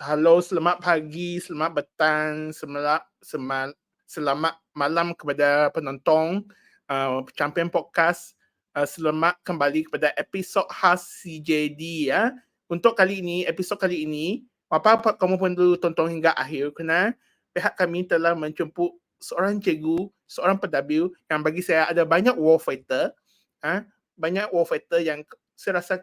Halo, selamat pagi, selamat petang, selamat malam kepada penonton Champion Podcast. Selamat kembali kepada episod khas CJD ya. Untuk episod kali ini, apa-apa kamu perlu tonton hingga akhir kerana pihak kami telah menjemput seorang cikgu, seorang pentadbir yang bagi saya ada banyak war fighter. Banyak war fighter yang saya rasa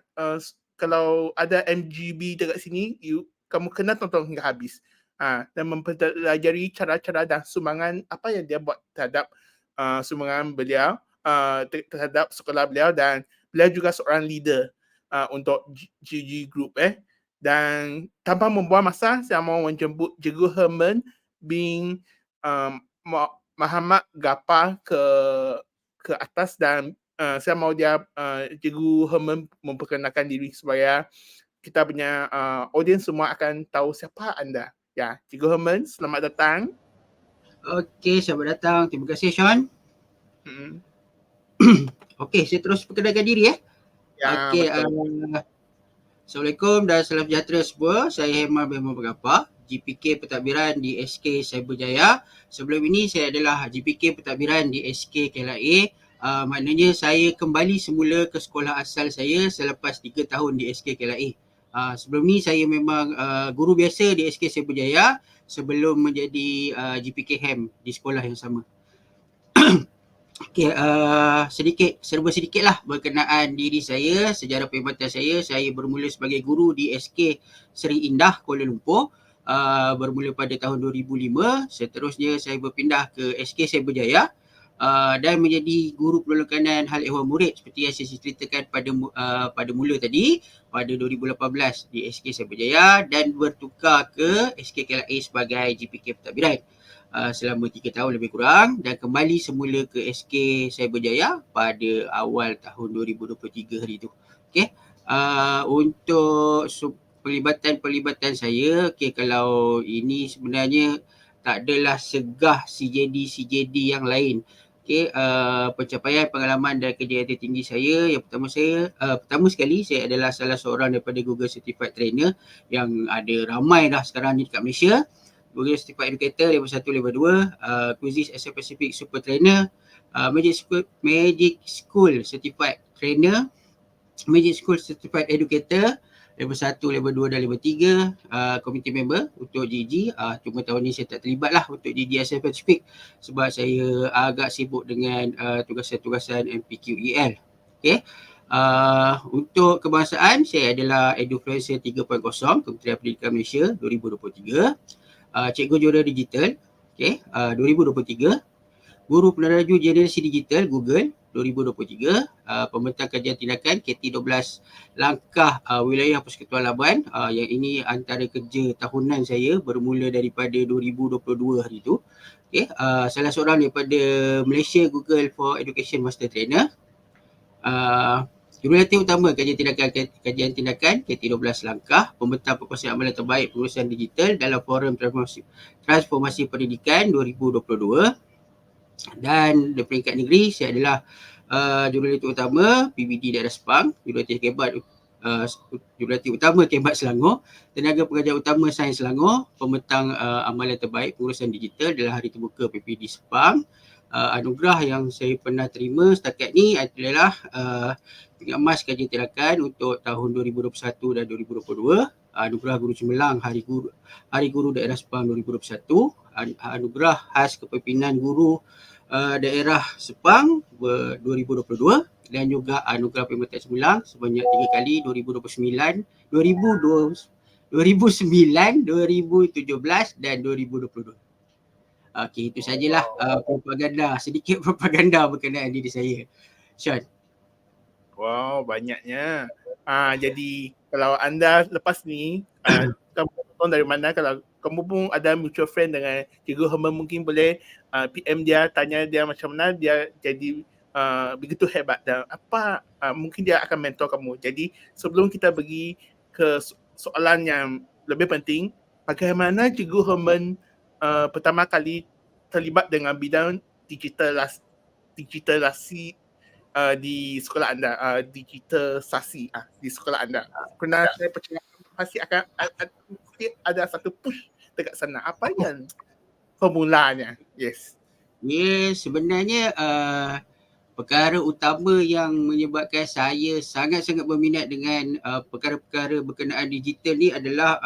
kalau ada MGB dekat sini, kamu kena tonton hingga habis dan mempelajari cara-cara dan sumbangan apa yang dia buat terhadap sumbangan beliau terhadap sekolah beliau, dan beliau juga seorang leader untuk GG Group dan tanpa membuang masa saya mau menjemput Cikgu Herman bin Muhammad Gapar ke atas, dan saya mau dia Cikgu Herman memperkenalkan diri supaya kita punya audiens semua akan tahu siapa anda. Ya, Cikgu Herman, selamat datang. Okey, selamat datang. Terima kasih, Sean. Okey, saya terus perkenalkan diri Ya, Okey, betul. Assalamualaikum dan salam sejahtera semua. Saya Herman bin Muhammad Gapar, GPK Pentadbiran di SK Cyberjaya. Sebelum ini saya adalah GPK Pentadbiran di SK KLIA. Maknanya saya kembali semula ke sekolah asal saya selepas 3 tahun di SK KLIA. Sebelum ni saya memang guru biasa di SK Cyberjaya sebelum menjadi GPK HEM di sekolah yang sama. Okey, serba sedikitlah berkenaan diri saya, sejarah perkhidmatan saya. Saya bermula sebagai guru di SK Seri Indah, Kuala Lumpur. Bermula pada tahun 2005. Seterusnya saya berpindah ke SK Cyberjaya dan menjadi guru perlengkanan hal ehwal murid seperti yang saya ceritakan pada mula tadi pada 2018 di SK Cyberjaya, dan bertukar ke SK KLIA sebagai GPK Pentadbiran selama 3 tahun lebih kurang, dan kembali semula ke SK Cyberjaya pada awal tahun 2023 hari itu. Okey, untuk pelibatan saya, kalau ini sebenarnya tak adalah segah CJD yang lain. Pencapaian pengalaman dan kejayaan tertinggi saya, yang pertama sekali saya adalah salah seorang daripada Google Certified Trainer yang ada ramai dah sekarang ni dekat Malaysia. Google Certified Educator level 1, level 2, Quizzes Asia Pacific Super Trainer, Magic School Certified Trainer, Magic School Certified Educator level 1, level 2 dan level 3, community member untuk GG. Cuma tahun ni saya tak terlibat lah untuk GG Asia Pacific sebab saya agak sibuk dengan tugasan-tugasan MPQEL. Okay. Untuk kebangsaan, saya adalah Edufluencer 3.0 Kementerian Pendidikan Malaysia 2023. Cikgu Juara Digital 2023, Guru Peneraju Generasi Digital Google 2023, Pembentang Kajian Tindakan KT12 Langkah Wilayah Persekutuan Labuan. Yang ini antara kerja tahunan saya bermula daripada 2022 hari itu. Salah seorang daripada Malaysia Google for Education Master Trainer. Jurulatih Utama Kajian Tindakan KT12 Langkah, Pembentang Perkongsian Amalan Terbaik Pengurusan Digital dalam Forum Transformasi Pendidikan 2022. Dan di peringkat negeri, saya adalah Jurulatih Utama PBD Daerah Sepang, Jurulatih Utama Kembat Selangor, Tenaga Pengajar Utama Sains Selangor, Pembentang Amalan Terbaik Pengurusan Digital dalam Hari Terbuka PPD Sepang. Anugerah yang saya pernah terima setakat ni adalah tingkat emas kajian tindakan untuk tahun 2021 dan 2022, anugerah Guru Cemerlang Hari Guru Daerah Sepang 2021, anugerah khas kepimpinan guru daerah Sepang 2022, dan juga anugerah perkhidmatan cemerlang sebanyak 3 kali 2009, 2017 dan 2022. Okey, itu sajalah sedikit propaganda berkenaan diri saya. Sean. Wow, banyaknya. Jadi kalau anda lepas ni kamu tonton dari mana, kalau kamu pun ada mutual friend dengan Cikgu Herman, mungkin boleh PM dia, tanya dia macam mana dia jadi begitu hebat dan apa mungkin dia akan mentor kamu. Jadi sebelum kita pergi ke soalan yang lebih penting, bagaimana Cikgu Herman pertama kali terlibat dengan bidang digitalisasi di sekolah anda, digitalisasi di sekolah anda. Kerana saya percaya pasti akan mesti ada satu push dekat sana. Apa yang formulanya? Yes. Yes, sebenarnya perkara utama yang menyebabkan saya sangat-sangat berminat dengan perkara-perkara berkenaan digital ni adalah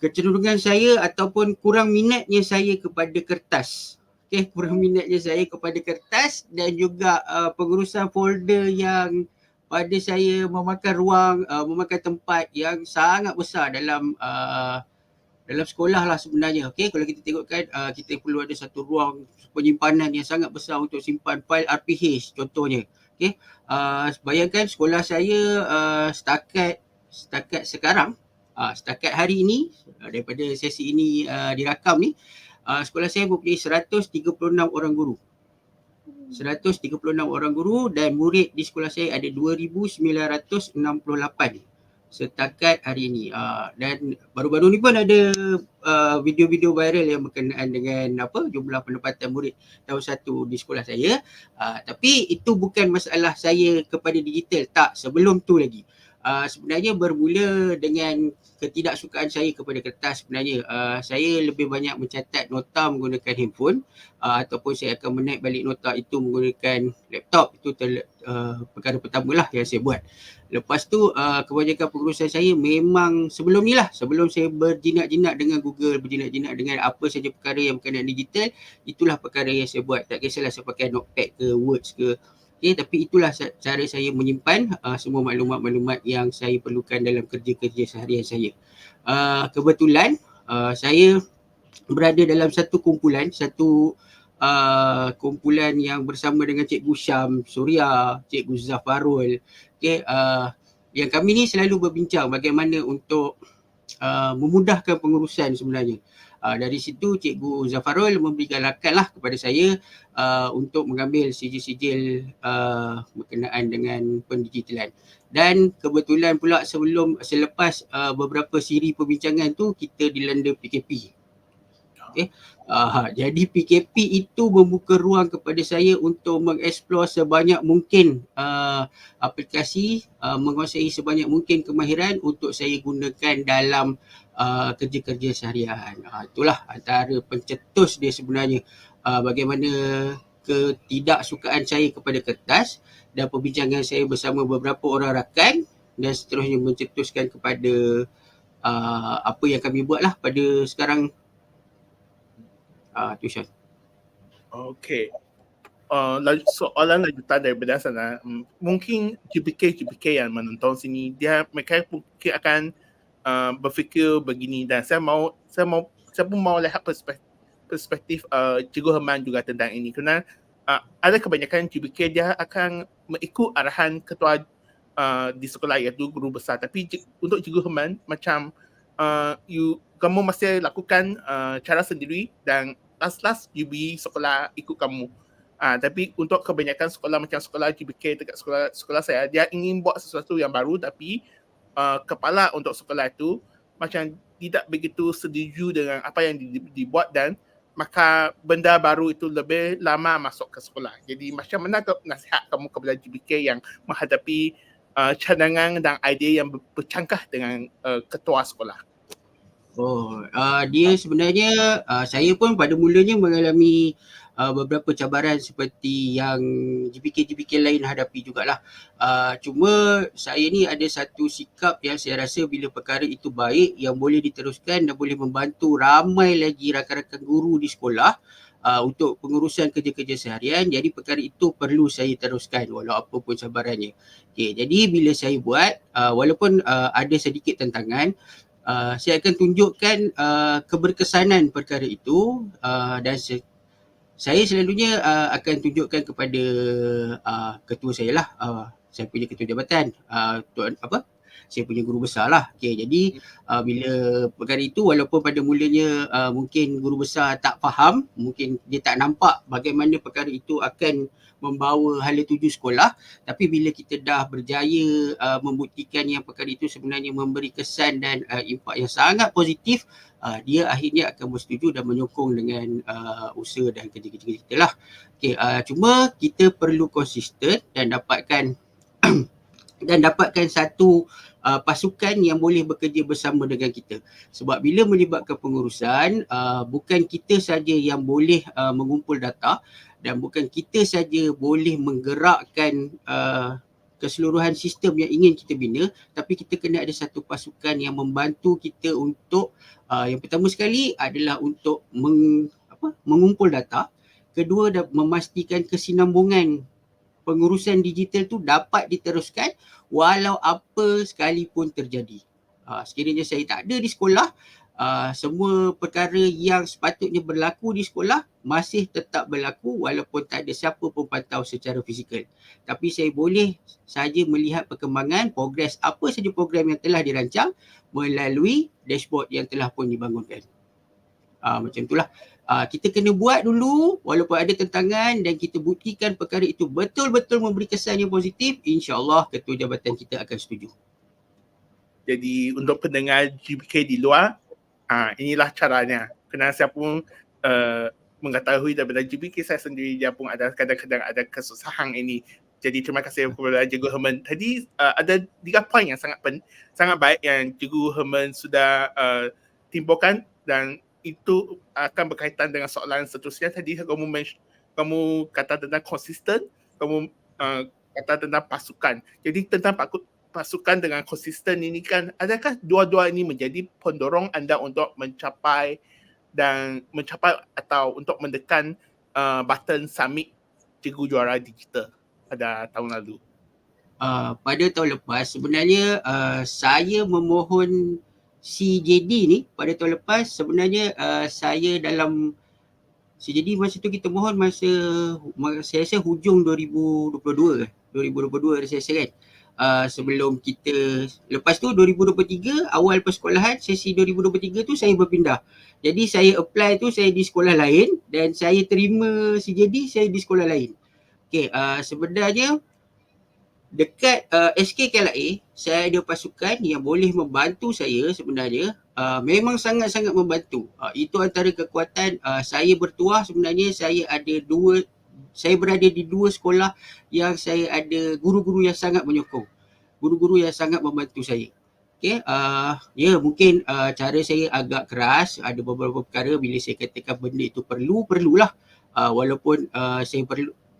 kecenderungan saya ataupun kurang minatnya saya kepada kertas. Okay, kurang minatnya saya kepada kertas dan juga pengurusan folder yang pada saya memakan ruang, memakan tempat yang sangat besar dalam sekolah lah sebenarnya. Okay, kalau kita tengokkan kita perlu ada satu ruang penyimpanan yang sangat besar untuk simpan fail RPH contohnya. Okay, bayangkan sekolah saya setakat sekarang, setakat hari ini, daripada sesi ini dirakam ni, sekolah saya mempunyai 136 orang guru. 136 orang guru dan murid di sekolah saya ada 2,968 setakat hari ini. Dan baru-baru ni pun ada video-video viral yang berkenaan dengan jumlah penempatan murid tahun 1 di sekolah saya. Tapi itu bukan masalah saya kepada digital, tak, sebelum tu lagi. Sebenarnya bermula dengan ketidaksukaan saya kepada kertas sebenarnya. Saya lebih banyak mencatat nota menggunakan handphone ataupun saya akan menaik balik nota itu menggunakan laptop. Itu perkara pertama lah yang saya buat. Lepas tu kebanyakan pengurusan saya memang sebelum ni lah, sebelum saya berjinak-jinak dengan Google, berjinak-jinak dengan apa saja perkara yang berkenaan digital, itulah perkara yang saya buat. Tak kisahlah saya pakai notepad ke, words ke. Okay, tapi itulah cara saya menyimpan semua maklumat-maklumat yang saya perlukan dalam kerja-kerja seharian saya. Kebetulan saya berada dalam satu kumpulan yang bersama dengan Cikgu Syam Suria, Cikgu Zafarul. Okay, yang kami ni selalu berbincang bagaimana untuk memudahkan pengurusan sebenarnya. Dari situ Cikgu Zafarul memberi galakan lah kepada saya untuk mengambil sijil-sijil berkenaan dengan pendigitalan. Dan kebetulan pula selepas beberapa siri perbincangan tu kita dilanda PKP. Okay. Jadi PKP itu membuka ruang kepada saya untuk mengeksplor sebanyak mungkin aplikasi, menguasai sebanyak mungkin kemahiran untuk saya gunakan dalam kerja-kerja seharian. Itulah antara pencetus dia sebenarnya, bagaimana ketidaksukaan saya kepada kertas dan perbincangan saya bersama beberapa orang rakan dan seterusnya mencetuskan kepada apa yang kami buat lah pada sekarang. Tuition. Okay. Soalan lanjutan daripada sana, mungkin GPK yang menonton sini, mereka mungkin akan berfikir begini, dan saya pun mau lihat perspektif Cikgu Herman juga tentang ini, kerana ada kebanyakan GPK dia akan mengikut arahan ketua di sekolah, iaitu guru besar. Tapi untuk Cikgu Herman, macam kamu masih lakukan cara sendiri dan last you be sekolah ikut kamu. Tapi untuk kebanyakan sekolah macam sekolah GBK dekat sekolah saya, dia ingin buat sesuatu yang baru, tapi kepala untuk sekolah itu macam tidak begitu setuju dengan apa yang dibuat, dan maka benda baru itu lebih lama masuk ke sekolah. Jadi macam mana nasihat kamu kepada GBK yang menghadapi cadangan dan idea yang bercangkah dengan ketua sekolah? Dia sebenarnya saya pun pada mulanya mengalami beberapa cabaran seperti yang GPK lain hadapi jugalah. Cuma saya ni ada satu sikap yang saya rasa bila perkara itu baik, yang boleh diteruskan dan boleh membantu ramai lagi rakan-rakan guru di sekolah untuk pengurusan kerja-kerja seharian. Jadi perkara itu perlu saya teruskan walau apa pun cabarannya. Okay, jadi bila saya buat, walaupun ada sedikit tantangan, saya akan tunjukkan keberkesanan perkara itu dan saya selalunya akan tunjukkan kepada ketua saya lah, saya punya ketua jabatan, Tuan saya punya guru besar lah. Okay, jadi bila perkara itu walaupun pada mulanya mungkin guru besar tak faham, mungkin dia tak nampak bagaimana perkara itu akan membawa hala tuju sekolah, tapi bila kita dah berjaya membuktikan yang perkara itu sebenarnya memberi kesan dan impak yang sangat positif, dia akhirnya akan bersetuju dan menyokong dengan usaha dan kerja-kerja kita lah. Okay, cuma kita perlu konsisten dan dapatkan satu pasukan yang boleh bekerja bersama dengan kita. Sebab bila melibatkan pengurusan, bukan kita saja yang boleh mengumpul data dan bukan kita saja boleh menggerakkan keseluruhan sistem yang ingin kita bina, tapi kita kena ada satu pasukan yang membantu kita untuk yang pertama sekali adalah untuk mengumpul data, kedua memastikan kesinambungan pengurusan digital tu dapat diteruskan walau apa sekalipun terjadi. Sekiranya saya tak ada di sekolah, semua perkara yang sepatutnya berlaku di sekolah masih tetap berlaku walaupun tak ada siapa pun pantau secara fizikal. Tapi saya boleh saja melihat perkembangan, progres apa saja program yang telah dirancang melalui dashboard yang telah pun dibangunkan. Macam itulah. Kita kena buat dulu walaupun ada tentangan dan kita buktikan perkara itu betul-betul memberi kesan yang positif, insya-Allah ketua jabatan kita akan setuju. Jadi untuk pendengar GBK di luar, inilah caranya. Kerana saya pun mengetahui daripada GBK saya sendiri, dia pun ada kadang-kadang ada kesusahan ini. Jadi terima kasih kepada Cikgu Herman. Tadi ada 3 poin yang sangat baik yang Cikgu Herman sudah timbulkan dan itu akan berkaitan dengan soalan seterusnya. Tadi kamu kata tentang konsisten, kamu kata tentang pasukan. Jadi tentang pasukan dengan konsisten ini kan, adakah dua-dua ini menjadi pendorong anda untuk mencapai atau untuk mendekan button summit Cikgu Juara Digital pada tahun lalu? Pada tahun lepas sebenarnya saya memohon CJD ni pada tahun lepas. Sebenarnya saya dalam CJD masa tu kita mohon saya rasa hujung 2022 saya rasa kan. Sebelum kita lepas tu 2023 awal persekolahan sesi 2023 tu saya berpindah. Jadi saya apply tu saya di sekolah lain dan saya terima CJD saya di sekolah lain. Okey, sebenarnya dekat SK KLIA, saya ada pasukan yang boleh membantu saya sebenarnya. Memang sangat-sangat membantu. Itu antara kekuatan saya bertuah sebenarnya. Saya berada di 2 sekolah yang saya ada guru-guru yang sangat menyokong. Guru-guru yang sangat membantu saya. Okay, mungkin cara saya agak keras. Ada beberapa perkara bila saya katakan benda itu perlulah. Walaupun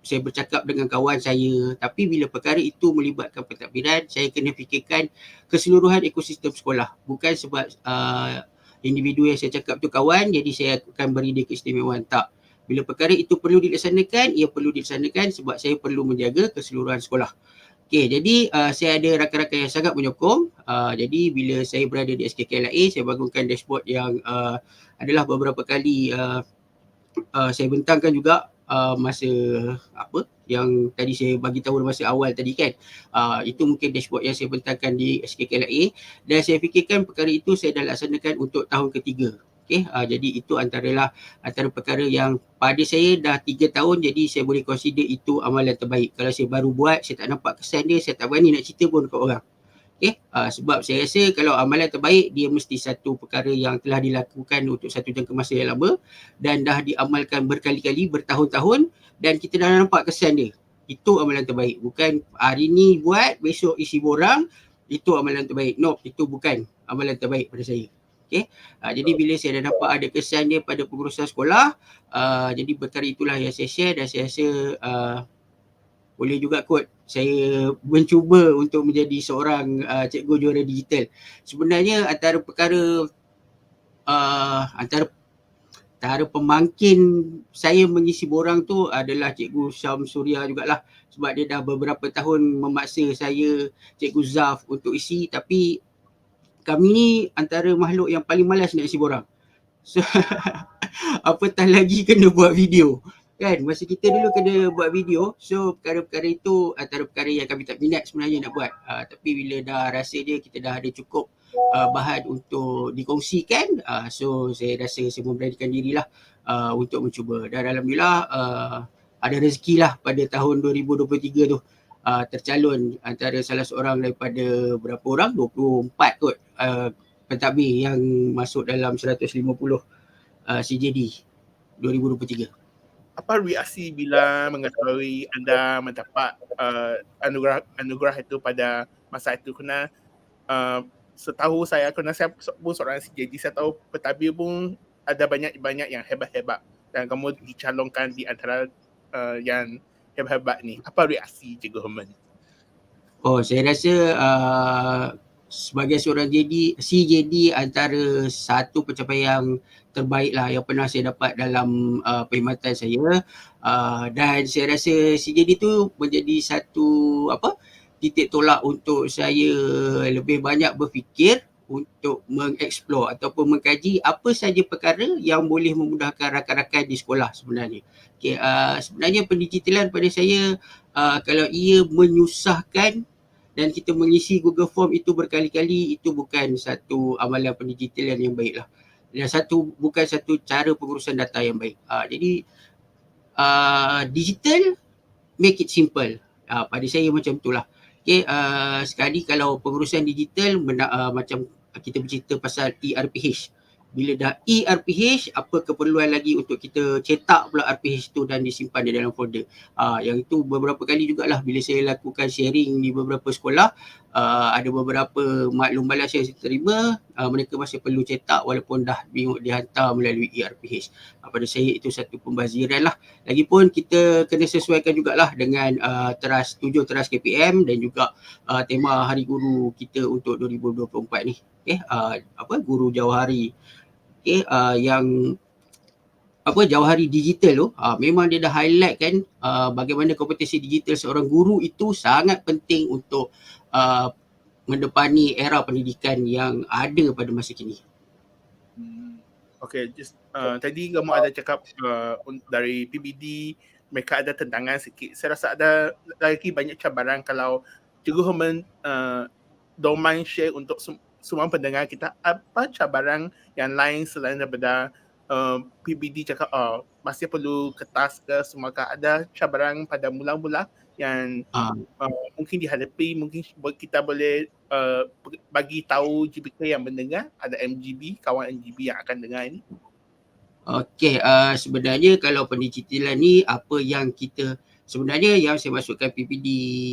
saya bercakap dengan kawan saya, tapi bila perkara itu melibatkan pentadbiran, saya kena fikirkan keseluruhan ekosistem sekolah. Bukan sebab individu yang saya cakap tu kawan, jadi saya akan beri dia keistimewaan. Tak. Bila perkara itu perlu dilaksanakan, ia perlu dilaksanakan sebab saya perlu menjaga keseluruhan sekolah. Okay, jadi saya ada rakan-rakan yang sangat menyokong. Jadi bila saya berada di SKKLIA, saya bangunkan dashboard yang adalah beberapa kali saya bentangkan juga masa yang tadi saya bagi tahu masa awal tadi kan. Itu mungkin dashboard yang saya bentangkan di SKKLIA dan saya fikirkan perkara itu saya dah laksanakan untuk tahun ketiga. Okay, jadi itu antara perkara yang pada saya dah 3 tahun, jadi saya boleh consider itu amalan terbaik. Kalau saya baru buat, saya tak nampak kesan dia, saya tak berani nak cerita pun dekat orang. Okay, sebab saya rasa kalau amalan terbaik dia mesti satu perkara yang telah dilakukan untuk satu jangka masa yang lama dan dah diamalkan berkali-kali, bertahun-tahun dan kita dah nampak kesan dia. Itu amalan terbaik. Bukan hari ni buat, besok isi borang, itu amalan terbaik. No, itu bukan amalan terbaik pada saya. Okay, jadi bila saya dah nampak ada kesan dia pada pengurusan sekolah, jadi perkara itulah yang saya share dan saya rasa boleh juga kot saya mencuba untuk menjadi seorang cikgu juara digital. Sebenarnya antara pemangkin saya mengisi borang tu adalah Cikgu Syam Suria jugalah, sebab dia dah beberapa tahun memaksa saya, Cikgu Zaf untuk isi, tapi kami ni antara makhluk yang paling malas nak isi borang. So, apatah lagi kena buat video. Kan masa kita dulu kena buat video, so perkara-perkara itu antara perkara yang kami tak minat sebenarnya nak buat. Tapi bila dah rasa dia kita dah ada cukup bahan untuk dikongsikan, so saya rasa saya memberanikan dirilah untuk mencuba. Dan alhamdulillah ada rezeki lah pada tahun 2023 tu. Tercalon antara salah seorang daripada berapa orang, 24 kot pentadbir yang masuk dalam 150 CJD 2023. Apa reaksi bila mengetahui anda mendapat anugerah itu pada masa itu? Kerana setahu saya, kerana saya pun seorang CJD, saya tahu pentadbir pun ada banyak yang hebat-hebat dan kamu dicalonkan di antara yang hebat-hebat ni. Apa reaksi Cikgu Herman? Saya rasa sebagai seorang CJD antara satu pencapaian terbaik lah yang pernah saya dapat dalam perkhidmatan saya. Dan saya rasa CJD tu menjadi satu titik tolak untuk saya lebih banyak berfikir untuk mengeksplor ataupun mengkaji apa saja perkara yang boleh memudahkan rakan-rakan di sekolah sebenarnya. Okay, sebenarnya pendigitalan pada saya kalau ia menyusahkan dan kita mengisi Google Form itu berkali-kali, itu bukan satu amalan pendigitalan yang baik lah. Dan bukan satu cara pengurusan data yang baik. Jadi digital make it simple. Pada saya macam itulah. Okay, sekali kalau pengurusan digital macam kita bercerita pasal ERPH. Bila dah ERPH, apa keperluan lagi untuk kita cetak pula RPH tu dan disimpan di dalam folder. Yang itu beberapa kali jugalah bila saya lakukan sharing di beberapa sekolah, ada beberapa maklum balas yang saya terima, mereka masih perlu cetak walaupun dah dihantar melalui ERPH. Pada saya itu satu pembaziran lah. Lagipun kita kena sesuaikan jugalah dengan teras KPM dan juga tema Hari Guru kita untuk 2024 ni. Guru Jawahari. Yang Jawahari digital tu memang dia dah highlight kan bagaimana kompetensi digital seorang guru itu sangat penting untuk mendepani era pendidikan yang ada pada masa kini. Okay, tadi kamu ada cakap dari PBD mereka ada tentangan sikit. Saya rasa ada lagi banyak cabaran. Kalau Cikgu Herman don't mind share untuk semua pendengar kita, apa cabaran yang lain selain daripada PBD cakap masih perlu kertas ke semuakah, ada cabaran pada mula-mula yang mungkin dihadapi, mungkin kita boleh bagi tahu GBK yang mendengar, ada MGB, kawan MGB yang akan dengar ini? Okey, sebenarnya kalau pendigitalan ni apa yang kita sebenarnya yang saya masukkan PPD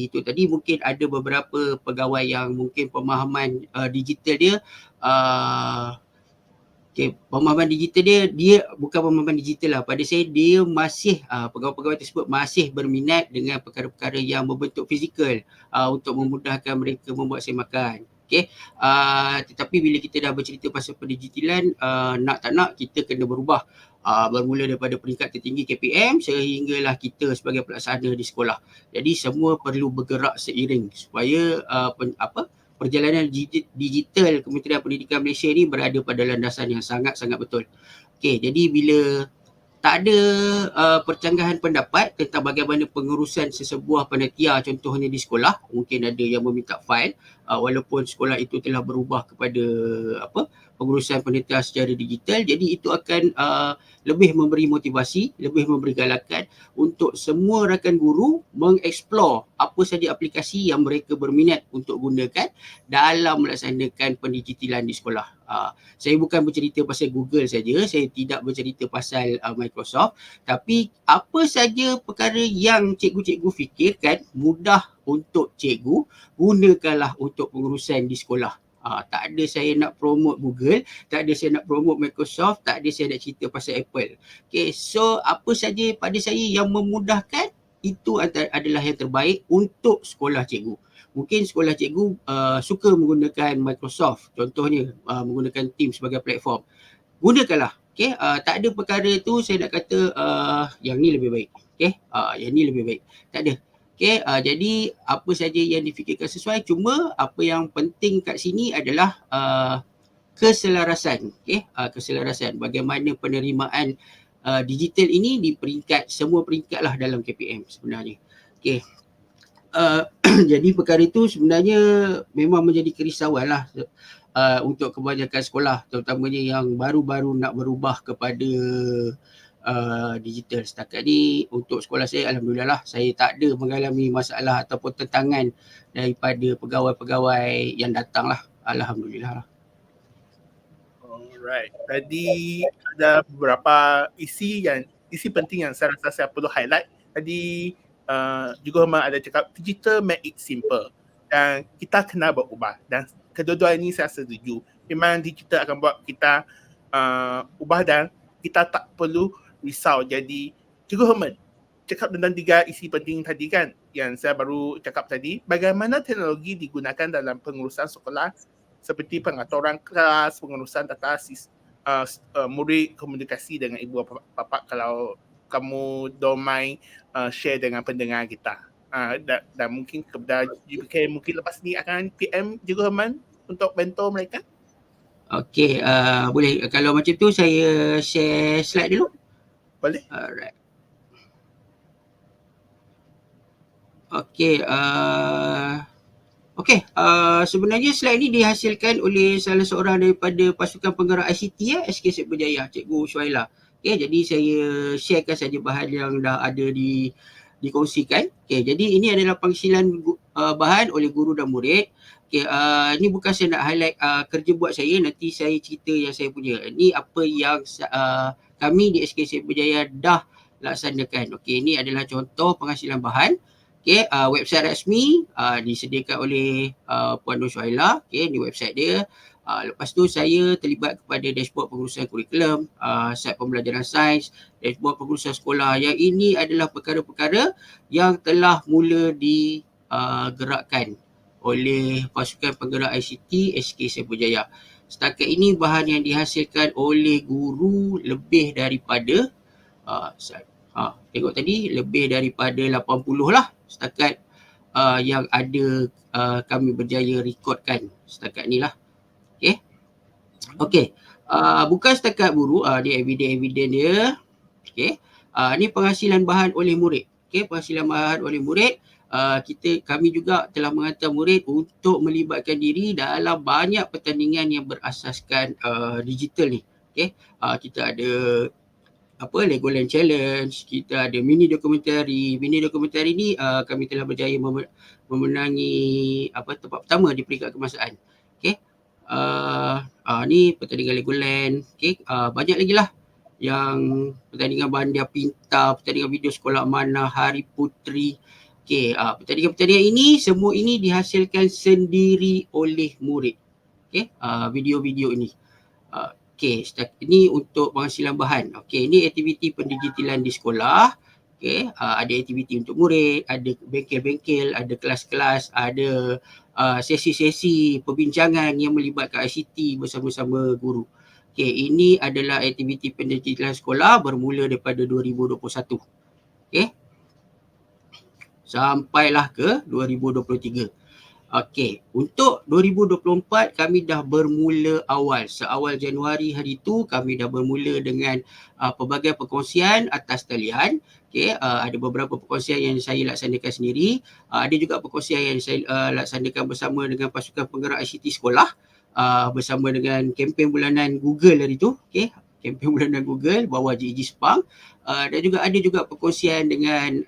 tu tadi, mungkin ada beberapa pegawai yang mungkin pemahaman digital dia pemahaman digital dia bukan pemahaman digital lah. Pada saya dia masih pegawai-pegawai tersebut masih berminat dengan perkara-perkara yang berbentuk fizikal untuk memudahkan mereka membuat semakan. Tetapi bila kita dah bercerita pasal pendigitalan, nak tak nak kita kena berubah. Bermula daripada peringkat tertinggi KPM sehinggalah kita sebagai pelaksana di sekolah. Jadi semua perlu bergerak seiring supaya perjalanan digital Kementerian Pendidikan Malaysia ni berada pada landasan yang sangat-sangat betul. Jadi bila tak ada percanggahan pendapat tentang bagaimana pengurusan sesebuah panitia contohnya di sekolah, mungkin ada yang meminta fail walaupun sekolah itu telah berubah kepada pengurusan panitia secara digital, jadi itu akan lebih memberi motivasi, lebih memberi galakan untuk semua rakan guru mengeksplor apa saja aplikasi yang mereka berminat untuk gunakan dalam melaksanakan pendigitalan di sekolah. Saya bukan bercerita pasal Google saja, saya tidak bercerita pasal Microsoft, tapi apa saja perkara yang cikgu-cikgu fikirkan mudah untuk cikgu, gunakanlah untuk pengurusan di sekolah. Tak ada saya nak promote Google, tak ada saya nak promote Microsoft, tak ada saya nak cerita pasal Apple. So apa saja pada saya yang memudahkan itu adalah yang terbaik untuk sekolah cikgu. Mungkin sekolah cikgu suka menggunakan Microsoft, contohnya menggunakan Teams sebagai platform. Gunakanlah. Tak ada perkara tu saya nak kata yang ni lebih baik. Yang ni lebih baik. Tak ada. Jadi apa saja yang difikirkan sesuai, cuma apa yang penting kat sini adalah keselarasan. Keselarasan bagaimana penerimaan digital ini di peringkat, semua peringkat lah dalam KPM sebenarnya. Okay. Jadi perkara itu sebenarnya memang menjadi kerisauan lah untuk kebanyakan sekolah, terutamanya yang baru-baru nak berubah kepada digital. Setakat ni untuk sekolah saya, alhamdulillah lah, saya tak ada mengalami masalah ataupun tentangan daripada pegawai-pegawai yang datang lah, alhamdulillah lah. Alright. Tadi ada beberapa isi penting yang saya rasa saya perlu highlight. Tadi juga Herman ada cakap digital make it simple dan kita kena berubah, dan kedua-dua ini saya setuju. Memang digital akan buat kita ubah dan kita tak perlu risau. Jadi juga Herman cakap tentang 3 isi penting tadi kan yang saya baru cakap tadi. Bagaimana teknologi digunakan dalam pengurusan sekolah seperti pengaturan kelas, pengurusan data murid, komunikasi dengan ibu bapa. Kalau kamu domai share dengan pendengar kita. Dan mungkin kepada GPK mungkin lepas ni akan PM juga Herman untuk mentor mereka. Okey, boleh. Kalau macam tu saya share slide dulu. Boleh? Alright. Okey, sebenarnya slide ni dihasilkan oleh salah seorang daripada pasukan penggerak ICT SK Seri Berjaya, Cikgu Shuaila. Okey, jadi saya sharekan saja bahan yang dah ada dikongsikan. Okey, jadi ini adalah pengsilan bahan oleh guru dan murid. Okey, ini bukan saya nak highlight kerja buat saya, nanti saya cerita yang saya punya. Ini apa yang kami di SK Seri Berjaya dah laksanakan. Okey, ini adalah contoh penghasilan bahan. Okey, website rasmi disediakan oleh Puan Nur Shuaila. Okey, ini website dia. Lepas tu saya terlibat kepada dashboard pengurusan kurikulum, site pembelajaran sains, dashboard pengurusan sekolah. Yang ini adalah perkara-perkara yang telah mula digerakkan oleh pasukan penggerak ICT SK Seri Berjaya. Setakat ini bahan yang dihasilkan oleh guru lebih daripada tengok tadi lebih daripada 80 lah setakat yang ada kami berjaya rekodkan setakat ni lah. Okey. Bukan setakat guru, dia evidence dia. Okey. Ni penghasilan bahan oleh murid. Okey, penghasilan bahan oleh murid. Kami juga telah menghantar murid untuk melibatkan diri dalam banyak pertandingan yang berasaskan digital ni. Okey. Kita ada Legoland Challenge, kita ada mini dokumentari. Mini dokumentari ni kami telah berjaya memenangi tempat pertama di peringkat kebangsaan. Okey. Ni pertandingan Legoland. Okey, banyak lagi lah yang pertandingan Bandia Pintar, pertandingan video sekolah amanah, Hari Puteri. Okey, pertandingan-pertandingan ini semua ini dihasilkan sendiri oleh murid. Okey, video-video ini. Okey, ini untuk penghasilan bahan. Okey, ini aktiviti pendigitalan di sekolah. Okey, ada aktiviti untuk murid, ada bengkel-bengkel, ada kelas-kelas, ada sesi-sesi perbincangan yang melibatkan ICT bersama-sama guru. Okey, ini adalah aktiviti pendigitalan sekolah bermula daripada 2021. Okey. Sampailah ke 2023. Okey, untuk 2024 kami dah bermula awal. Seawal Januari hari itu kami dah bermula dengan pelbagai perkongsian atas talian. Okey, ada beberapa perkongsian yang saya laksanakan sendiri. Ada juga perkongsian yang saya laksanakan bersama dengan pasukan penggerak ICT sekolah, bersama dengan kempen bulanan Google hari itu. Okey, kempen bulanan Google bawah JG Sepang. Dan juga ada juga perkongsian dengan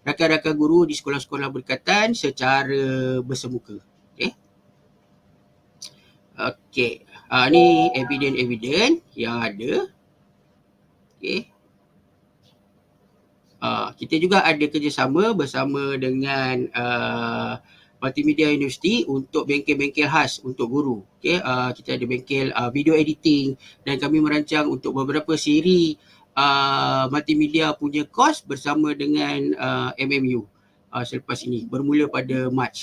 rakan-rakan guru di sekolah-sekolah berdekatan secara bersemuka. Okey. Ni evidence yang ada. Okey. Kita juga ada kerjasama bersama dengan Multimedia University untuk bengkel-bengkel khas untuk guru. Okey, kita ada bengkel video editing dan kami merancang untuk beberapa siri multimedia punya course bersama dengan MMU selepas ini bermula pada Mac.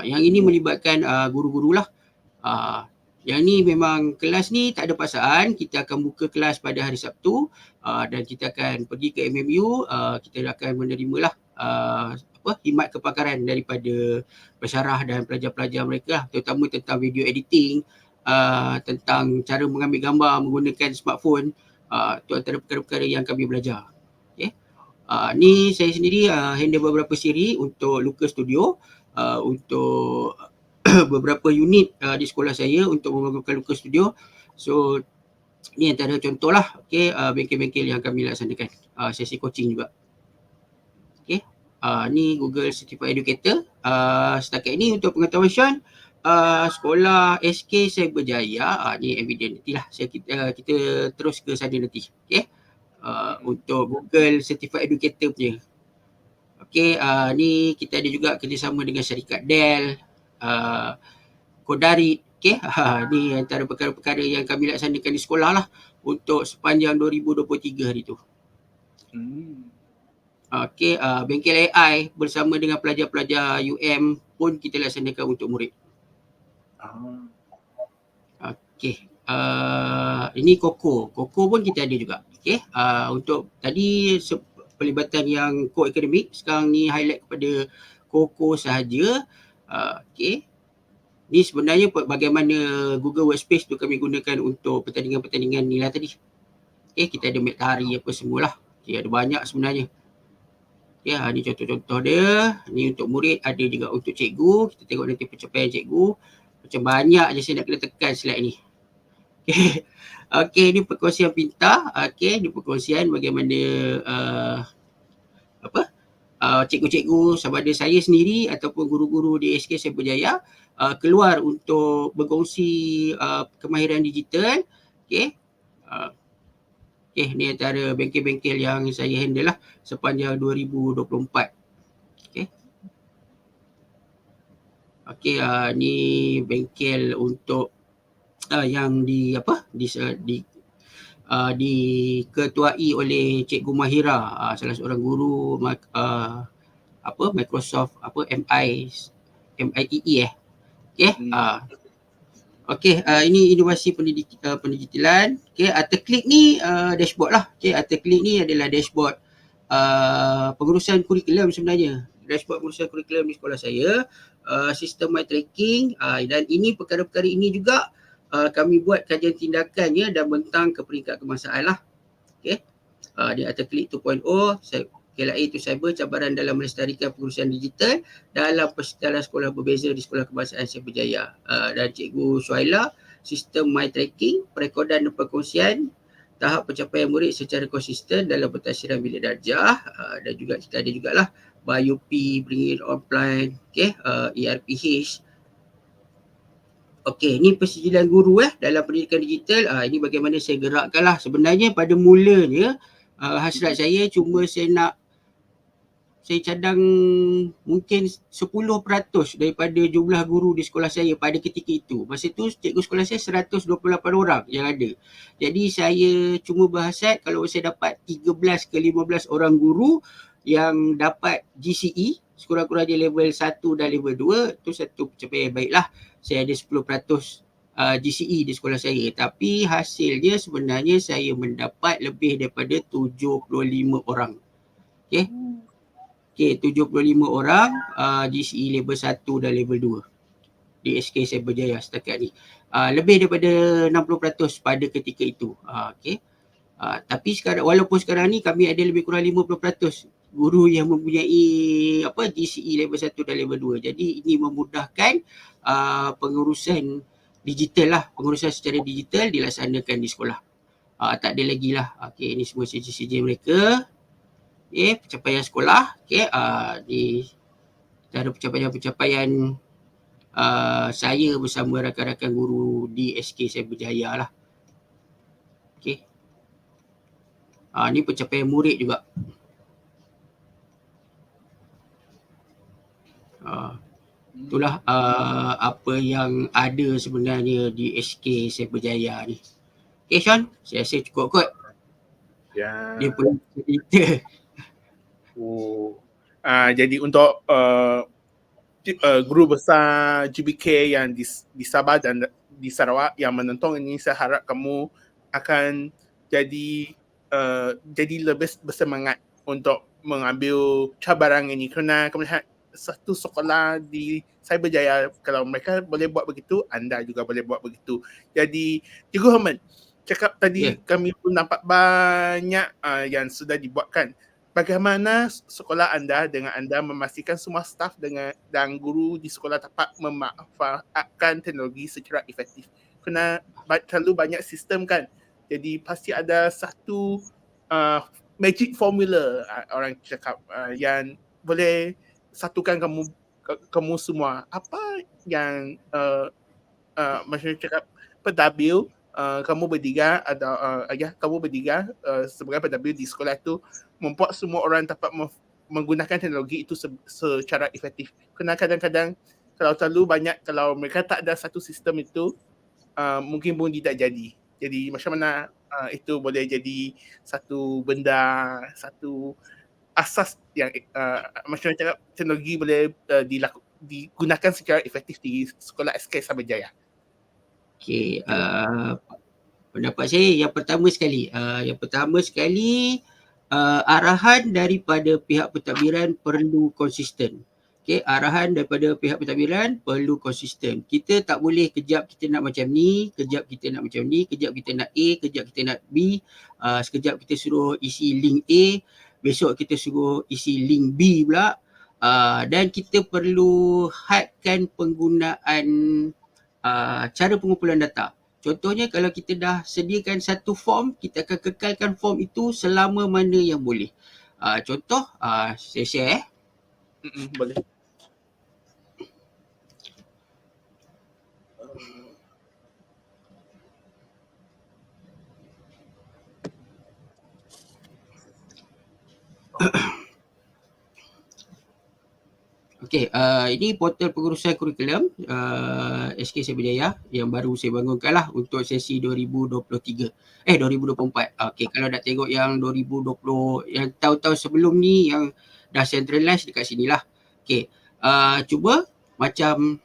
Yang ini melibatkan guru-guru lah. Yang ni memang kelas ni tak ada paksaan, kita akan buka kelas pada hari Sabtu dan kita akan pergi ke MMU, kita akan menerimalah khidmat kepakaran daripada pensyarah dan pelajar-pelajar mereka, terutama tentang video editing, tentang cara mengambil gambar menggunakan smartphone. Itu antara perkara-perkara yang kami belajar. Okay. Ni saya sendiri handle beberapa siri untuk Lucas Studio, untuk beberapa unit di sekolah saya untuk membangunkan Lucas Studio. So ni antara contoh lah, okay, bengkel-bengkel yang kami laksanakan, sesi coaching juga. Okay. Ni Google Certified Educator. Setakat ini untuk pengetahuan Sean, sekolah SK Cyberjaya, ni evident nantilah kita terus ke sana nanti. Okay. Untuk Google Certified Educator punya. Okay, ni kita ada juga kerjasama dengan syarikat Dell, Kodari. Okay, ni antara perkara-perkara yang kami laksanakan di sekolah lah untuk sepanjang 2023 hari tu. Okay, bengkel AI bersama dengan pelajar-pelajar UM pun kita laksanakan untuk murid. Okay, ini Koko pun kita ada juga. Okay, untuk tadi pelibatan yang co-akademik, sekarang ni highlight kepada Koko sahaja. Okay, ni sebenarnya bagaimana Google Workspace tu kami gunakan untuk pertandingan-pertandingan ni lah tadi. Okay, kita ada Matahari apa semualah. Okay, ada banyak sebenarnya. Okay, ni contoh-contoh dia. Ni untuk murid, ada juga untuk cikgu. Kita tengok nanti pencapaian cikgu. Macam banyak je saya nak kena tekan slide ni. Okay. Okay, ni perkongsian pintar. Okay, ni perkongsian bagaimana cikgu-cikgu sama ada saya sendiri ataupun guru-guru di SK Cyberjaya keluar untuk berkongsi kemahiran digital. Okay. Okay, ni antara bengkel-bengkel yang saya handle lah sepanjang 2024. Okay. Okay, ni bengkel untuk yang diketuai oleh Cikgu Mahira, salah seorang guru Microsoft MIEE. Okay. Okay, ini inovasi pendigitalan. Okay, Articlick ni dashboard lah. Okay, Articlick ni adalah dashboard pengurusan kurikulum sebenarnya. Dashboard pengurusan kurikulum di sekolah saya, sistem my tracking, dan ini perkara-perkara ini juga kami buat kajian tindakannya dan bentang ke peringkat kebangsaan lah. Okay. Di Articlick 2.0, KLIA to Cyber, cabaran dalam melestarikan pengurusan digital dalam persekitaran sekolah berbeza di Sekolah Kebangsaan Cyberjaya. Dan Cikgu Suhaila, sistem my tracking, perekodan dan perkongsian tahap pencapaian murid secara konsisten dalam pentadsiran bilik darjah. Dan juga kita ada jugalah BioP, Bring It On Plan, okay, ERPH. Okey, ni persijilan guru dalam pendidikan digital. Ini bagaimana saya gerakkanlah. Sebenarnya pada mulanya hasrat saya cuma saya cadang mungkin 10% daripada jumlah guru di sekolah saya pada ketika itu. Masa tu cikgu sekolah saya 128 orang yang ada. Jadi saya cuma berhasrat kalau saya dapat 13 ke 15 orang guru yang dapat GCE, sekurang-kurangnya level 1 dan level 2, itu satu pencapaian baik lah. Saya ada 10% GCE di sekolah saya. Tapi hasilnya sebenarnya saya mendapat lebih daripada 75 orang. Okay. Okay, 75 orang GCE level 1 dan level 2 di SK Cyberjaya setakat ni. Lebih daripada 60% pada ketika itu. Okay. Tapi sekarang, walaupun sekarang ni kami ada lebih kurang 50% guru yang mempunyai GCE level 1 dan level 2. Jadi ini memudahkan pengurusan digital lah. Pengurusan secara digital dilaksanakan di sekolah. Tak ada lagi lah. Okay, ini semua CJ mereka. Okay, pencapaian sekolah. Okay, di cara pencapaian saya bersama rakan-rakan guru di SK Cyberjaya lah. Okay. Ni pencapaian murid juga. Itulah apa yang ada sebenarnya di SK Cyberjaya ni. Okay Sean, saya rasa cukup kot. Ya. Dia pun cerita. Jadi untuk guru besar GBK yang di Sabah dan di Sarawak yang menonton ini, saya harap kamu akan jadi lebih bersemangat untuk mengambil cabaran ini, kerana kamu lihat satu sekolah di Cyberjaya, kalau mereka boleh buat begitu, anda juga boleh buat begitu. Jadi Cikgu Herman cakap tadi, kami pun nampak banyak yang sudah dibuatkan. Bagaimana sekolah anda dengan anda memastikan semua staf dan guru di sekolah dapat memanfaatkan teknologi secara efektif? Kena terlalu banyak sistem kan. Jadi pasti ada satu magic formula orang cakap yang boleh satukan kamu semua. Apa yang maksudnya cakap pentadbir kamu bertiga atau kamu bertiga sebagai pentadbir di sekolah itu membuat semua orang dapat menggunakan teknologi itu secara efektif. Kerana kadang-kadang kalau terlalu banyak, kalau mereka tak ada satu sistem itu, mungkin pun tidak jadi. Jadi macam mana itu boleh jadi satu benda, satu asas yang macam mana cakap teknologi boleh digunakan secara efektif di sekolah SK Cyberjaya. Okey, pendapat saya yang pertama sekali, arahan daripada pihak pentadbiran perlu konsisten. Okey, arahan daripada pihak pentadbiran perlu konsisten. Kita tak boleh kejap kita nak macam ni, kejap kita nak macam ni, kejap kita nak A, kejap kita nak B, sekejap kita suruh isi link A, besok kita suruh isi link B pula. Dan kita perlu hadkan penggunaan cara pengumpulan data. Contohnya kalau kita dah sediakan satu form, kita akan kekalkan form itu selama mana yang boleh. Contoh, saya share. Boleh. Okey, ini portal pengurusan kurikulum SK Cyberjaya yang baru saya bangunkan lah untuk sesi 2024. Okey, kalau nak tengok yang 2020, yang tahun-tahun sebelum ni yang dah centralize dekat sini lah. Okey, cuba macam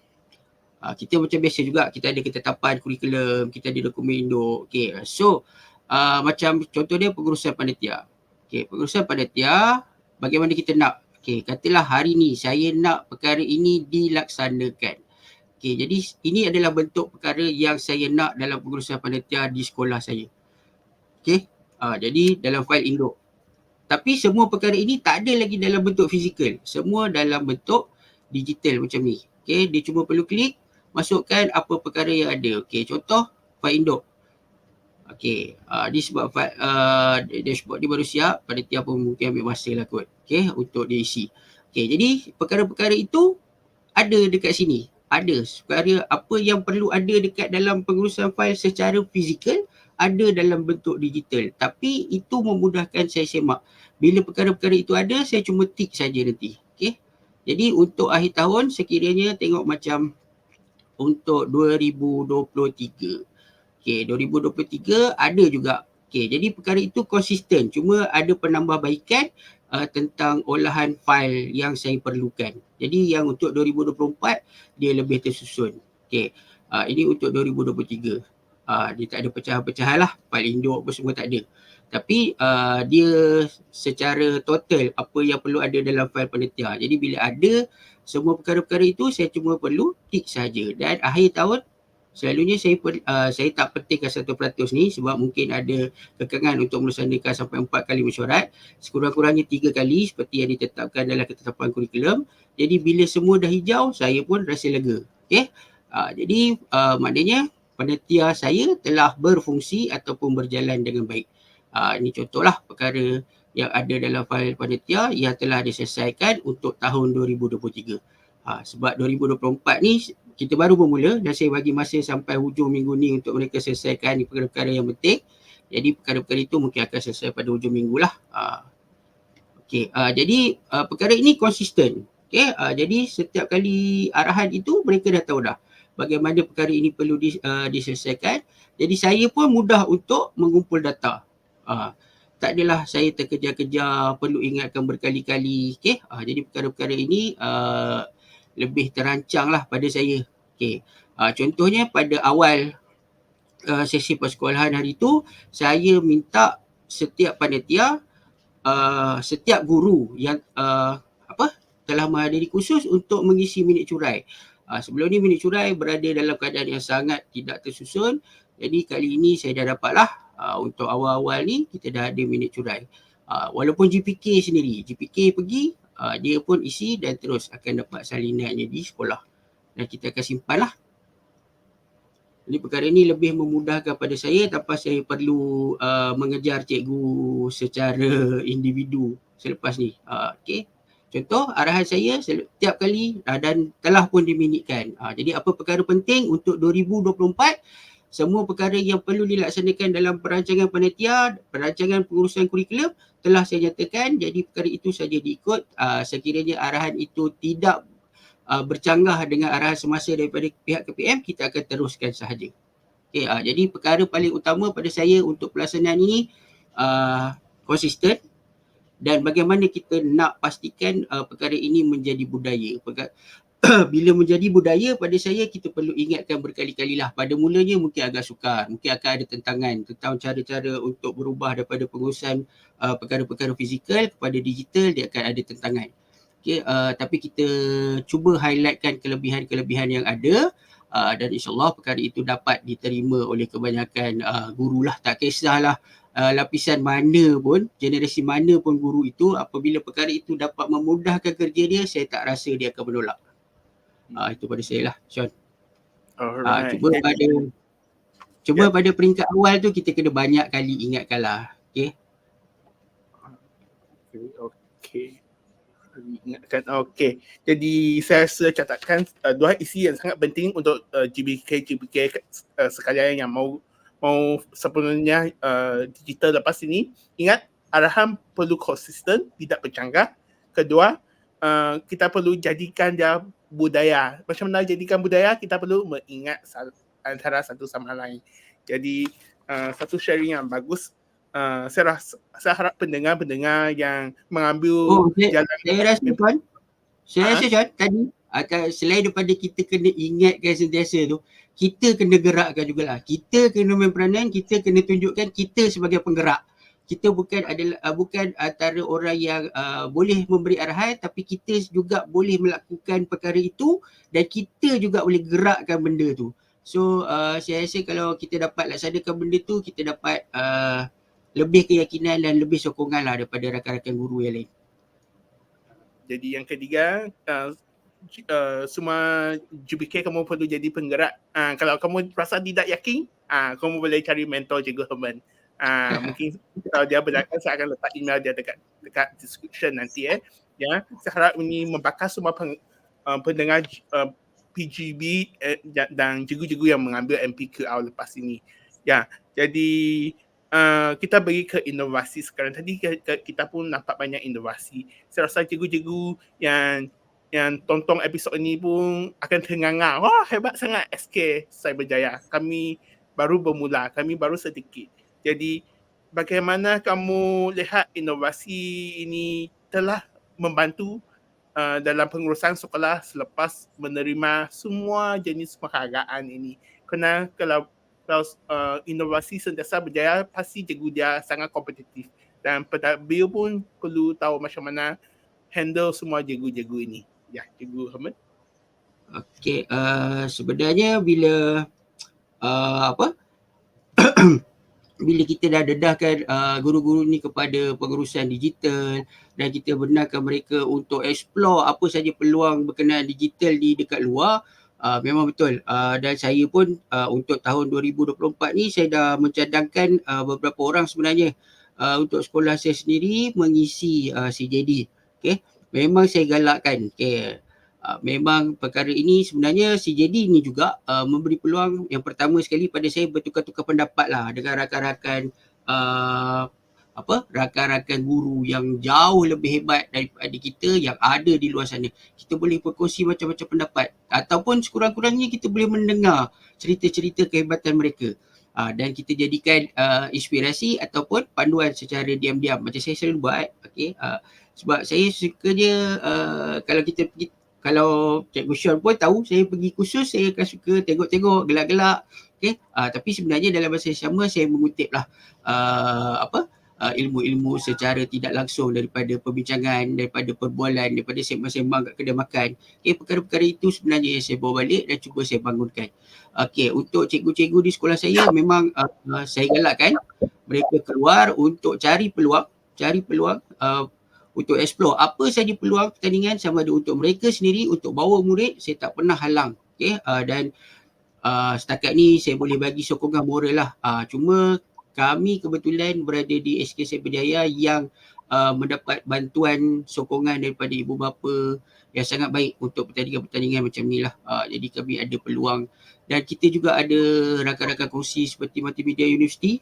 kita macam biasa juga, kita ada ketetapan kurikulum, kita ada dokumen induk. Okey, so macam contoh dia pengurusan panitia. Okey, pengurusan panitia, bagaimana kita nak? Okey, katalah hari ni saya nak perkara ini dilaksanakan. Okey, jadi ini adalah bentuk perkara yang saya nak dalam pengurusan panitia di sekolah saya. Okey, jadi dalam fail induk. Tapi semua perkara ini tak ada lagi dalam bentuk fizikal. Semua dalam bentuk digital macam ni. Okey, dia cuma perlu klik, masukkan apa perkara yang ada. Okey, contoh fail induk. Okey, dia sebab dashboard dia baru siap, panitia pun mungkin ambil masa lah kot. Okey, untuk dia isi. Okey, jadi perkara-perkara itu ada dekat sini. Ada perkara apa yang perlu ada dekat dalam pengurusan fail secara fizikal, ada dalam bentuk digital. Tapi itu memudahkan saya semak. Bila perkara-perkara itu ada, saya cuma tick saja nanti. Okey. Jadi untuk akhir tahun sekiranya tengok macam untuk 2023. Okey, 2023 ada juga. Okey, jadi perkara itu konsisten. Cuma ada penambahbaikan tentang olahan fail yang saya perlukan. Jadi yang untuk 2024 dia lebih tersusun. Okey, ini untuk 2023. Dia tak ada pecahan-pecahan lah. Fail induk apa semua tak ada. Tapi dia secara total apa yang perlu ada dalam fail panitia. Jadi bila ada semua perkara-perkara itu, saya cuma perlu tick saja. Dan akhir tahun selalunya saya tak pentingkan 100% ni sebab mungkin ada kekangan untuk melaksanakan sampai 4 kali mesyuarat, sekurang-kurangnya 3 kali seperti yang ditetapkan dalam ketetapan kurikulum. Jadi bila semua dah hijau, saya pun rasa lega. Okey. Jadi maknanya panitia saya telah berfungsi ataupun berjalan dengan baik. Ini contohlah perkara yang ada dalam fail panitia yang telah diselesaikan untuk tahun 2023. Sebab 2024 ni kita baru bermula dan saya bagi masa sampai hujung minggu ni untuk mereka selesaikan perkara-perkara yang penting. Jadi perkara-perkara itu mungkin akan selesai pada hujung minggu lah. Okey, jadi perkara ini konsisten. Okey, jadi setiap kali arahan itu mereka dah tahu dah bagaimana perkara ini perlu diselesaikan. Jadi saya pun mudah untuk mengumpul data. Tak adalah saya terkejar-kejar perlu ingatkan berkali-kali. Okey, jadi perkara-perkara ini lebih terancang lah pada saya. Okay. Contohnya pada awal sesi persekolahan hari itu, saya minta setiap panitia, setiap guru yang telah menghadiri kursus untuk mengisi minit curai. Sebelum ni minit curai berada dalam keadaan yang sangat tidak tersusun. Jadi kali ini saya dah dapatlah untuk awal-awal ni kita dah ada minit curai. Walaupun GPK sendiri, GPK pergi, dia pun isi dan terus akan dapat salinannya di sekolah. Dan kita akan simpan lah. Jadi perkara ini lebih memudahkan pada saya tanpa saya perlu mengejar cikgu secara individu selepas ni. Okay. Contoh arahan saya setiap kali dan telah pun diminitkan. Jadi apa perkara penting untuk 2024, semua perkara yang perlu dilaksanakan dalam perancangan panitia, perancangan pengurusan kurikulum telah saya nyatakan. Jadi perkara itu saja diikut. Sekiranya arahan itu tidak bercanggah dengan arahan semasa daripada pihak KPM, kita akan teruskan sahaja. Okay, jadi perkara paling utama pada saya untuk pelaksanaan ini konsisten dan bagaimana kita nak pastikan perkara ini menjadi budaya. Bila menjadi budaya pada saya, kita perlu ingatkan berkali-kali lah. Pada mulanya mungkin agak sukar, mungkin akan ada tentangan tentang cara-cara untuk berubah daripada pengurusan perkara-perkara fizikal kepada digital, dia akan ada tentangan. Okay, tapi kita cuba highlightkan kelebihan-kelebihan yang ada dan insyaAllah perkara itu dapat diterima oleh kebanyakan guru lah. Tak kisahlah lapisan mana pun, generasi mana pun guru itu, apabila perkara itu dapat memudahkan kerja dia, saya tak rasa dia akan menolak. Itu pada saya lah, Sean. Alright. Cuma pada peringkat awal tu kita kena banyak kali ingatkanlah. Okay. Okay. Ingatkan. Okay. Jadi saya rasa catatkan dua isi yang sangat penting untuk GBK sekalian yang mau sepenuhnya digital lepas ini. Ingat, arahan perlu konsisten, tidak bercanggah. Kedua, kita perlu jadikan dia budaya. Macam mana jadikan budaya? Kita perlu mengingat antara satu sama lain. Jadi satu sharing yang bagus. Saya harap pendengar-pendengar yang mengambil jalan. Saya rasa John tadi selain daripada kita kena ingatkan sentiasa tu, kita kena gerakkan jugalah. Kita kena main peranan, kita kena tunjukkan kita sebagai penggerak. Kita bukan antara orang yang boleh memberi arahan, tapi kita juga boleh melakukan perkara itu dan kita juga boleh gerakkan benda tu. So saya rasa kalau kita dapat laksanakan benda tu, kita dapat lebih keyakinan dan lebih sokongan lah daripada rakan-rakan guru yang lain. Jadi yang ketiga, semua GBK kamu perlu jadi penggerak. Kalau kamu rasa tidak yakin, kamu boleh cari mentor Cikgu Herman. Mungkin kalau dia berdakan, saya akan letak email dia dekat description nanti. Ya, saya harap ini membakar semua pendengar PGB dan cikgu-cikgu yang mengambil MPQR lepas ini. Ya, jadi kita pergi ke inovasi sekarang. Tadi kita pun nampak banyak inovasi. Saya rasa cikgu-cikgu yang tonton episod ini pun akan ternganga. Wah, hebat sangat SK Cyberjaya. Kami baru bermula, kami baru sedikit. Jadi bagaimana kamu lihat inovasi ini telah membantu dalam pengurusan sekolah selepas menerima semua jenis penghargaan ini? Kerana kalau inovasi sentiasa berjaya, pasti cikgu dia sangat kompetitif. Dan pentadbir pun perlu tahu macam mana handle semua cikgu-cikgu ini. Ya, Cikgu Herman. Okey, sebenarnya bila bila kita dah dedahkan guru-guru ni kepada pengurusan digital dan kita benarkan mereka untuk explore apa saja peluang berkenaan digital di dekat luar, memang betul. Dan saya pun untuk tahun 2024 ni saya dah mencadangkan beberapa orang sebenarnya untuk sekolah saya sendiri mengisi CJD. Okay. Memang saya galakkan. Okay. Memang perkara ini sebenarnya CJD ni juga memberi peluang yang pertama sekali pada saya bertukar-tukar pendapat lah dengan rakan-rakan rakan-rakan guru yang jauh lebih hebat daripada kita yang ada di luar sana. Kita boleh berkongsi macam-macam pendapat ataupun sekurang-kurangnya kita boleh mendengar cerita-cerita kehebatan mereka. Dan kita jadikan inspirasi ataupun panduan secara diam-diam macam saya selalu buat. Okay. Sebab saya sukanya kalau kita pergi, kalau Cikgu Sean pun tahu saya pergi kursus, saya akan suka tengok-tengok, gelak-gelak. Okay. Tapi sebenarnya dalam masa yang sama saya mengutip lah ilmu-ilmu secara tidak langsung daripada perbincangan, daripada perbualan, daripada sembang-sembang kat kedai makan. Okay, perkara-perkara itu sebenarnya yang saya bawa balik dan cuba saya bangunkan. Okay, untuk cikgu-cikgu di sekolah saya memang saya galakkan mereka keluar untuk cari peluang untuk explore apa saja peluang pertandingan, sama ada untuk mereka sendiri, untuk bawa murid, saya tak pernah halang. Okay, dan setakat ni saya boleh bagi sokongan moral lah. Cuma kami kebetulan berada di SK Cyberjaya yang mendapat bantuan sokongan daripada ibu bapa yang sangat baik untuk pertandingan-pertandingan macam ni lah. Jadi kami ada peluang, dan kita juga ada rakan-rakan kongsi seperti Multimedia University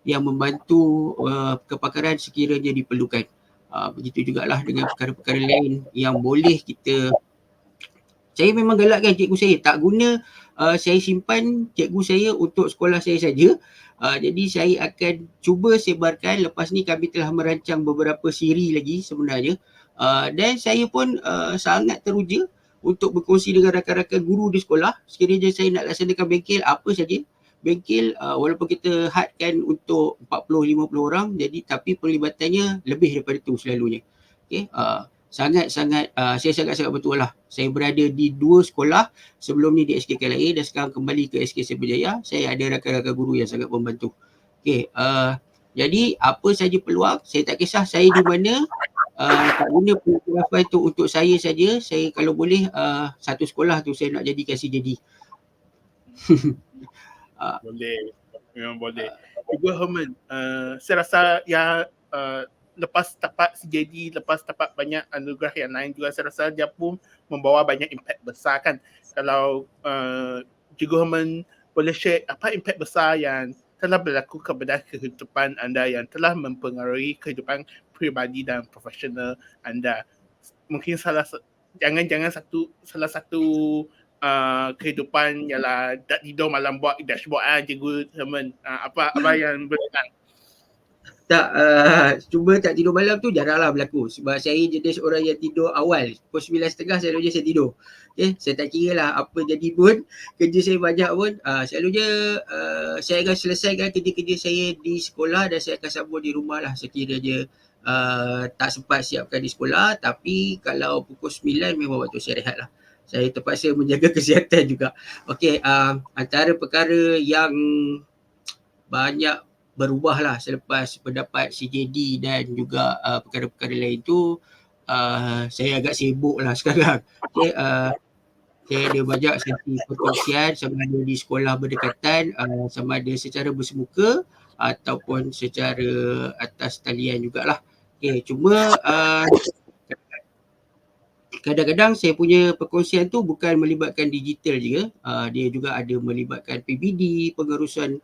yang membantu kepakaran sekiranya diperlukan. Begitu jugalah dengan perkara-perkara lain yang boleh kita. Saya memang galakkan cikgu saya tak guna saya simpan cikgu saya untuk sekolah saya saja. Jadi saya akan cuba sebarkan. Lepas ni kami telah merancang beberapa siri lagi sebenarnya. Dan saya pun sangat teruja untuk berkongsi dengan rakan-rakan guru di sekolah. Sekiranya saya nak laksanakan bengkel apa saja. Bengkel walaupun kita hadkan untuk 40-50 orang, jadi tapi perlibatannya lebih daripada itu selalunya. Okay? Sangat-sangat saya sangat-sangat betul lah. Saya berada di 2 sekolah, sebelum ni di SK KLIA dan sekarang kembali ke SK Cyberjaya. Saya ada rakan-rakan guru yang sangat membantu. Okay, jadi apa saja peluang, saya tak kisah saya di mana, tak guna pengetahuan tu untuk saya saja. Saya kalau boleh satu sekolah tu saya nak jadikan CJD. Boleh, memang boleh. Juga Herman, saya rasa yang lepas dapat CJD, lepas dapat banyak anugerah yang lain juga, saya rasa dia pun membawa banyak impact besar kan. Kalau juga Herman boleh share apa impact besar yang telah berlaku kepada kehidupan anda, yang telah mempengaruhi kehidupan pribadi dan profesional anda. Mungkin salah satu kehidupan ialah tak tidur malam buat dashboard cikgu Herman. Apa yang berlaku? Tak, cuba tak tidur malam tu jaranglah berlaku. Sebab saya jenis orang yang tidur awal. Pukul 9.30 selalunya saya tidur. Okay, saya tak kira lah apa jadi pun, kerja saya banyak pun, selalunya saya akan selesaikan kerja-kerja saya di sekolah dan saya akan sambung di rumah lah sekiranya tak sempat siapkan di sekolah. Tapi kalau pukul 9 memang waktu saya rehat lah. Saya terpaksa menjaga kesihatan juga. Okay, antara perkara yang banyak berubah lah selepas mendapat CJD dan juga perkara-perkara lain tu, saya agak sibuk lah sekarang. Okay, saya ada banyak sesi perkongsian sama ada di sekolah berdekatan, sama ada secara bersemuka ataupun secara atas talian jugalah. Okay, cuma kadang-kadang saya punya perkongsian tu bukan melibatkan digital je, dia juga ada melibatkan PBD, pengurusan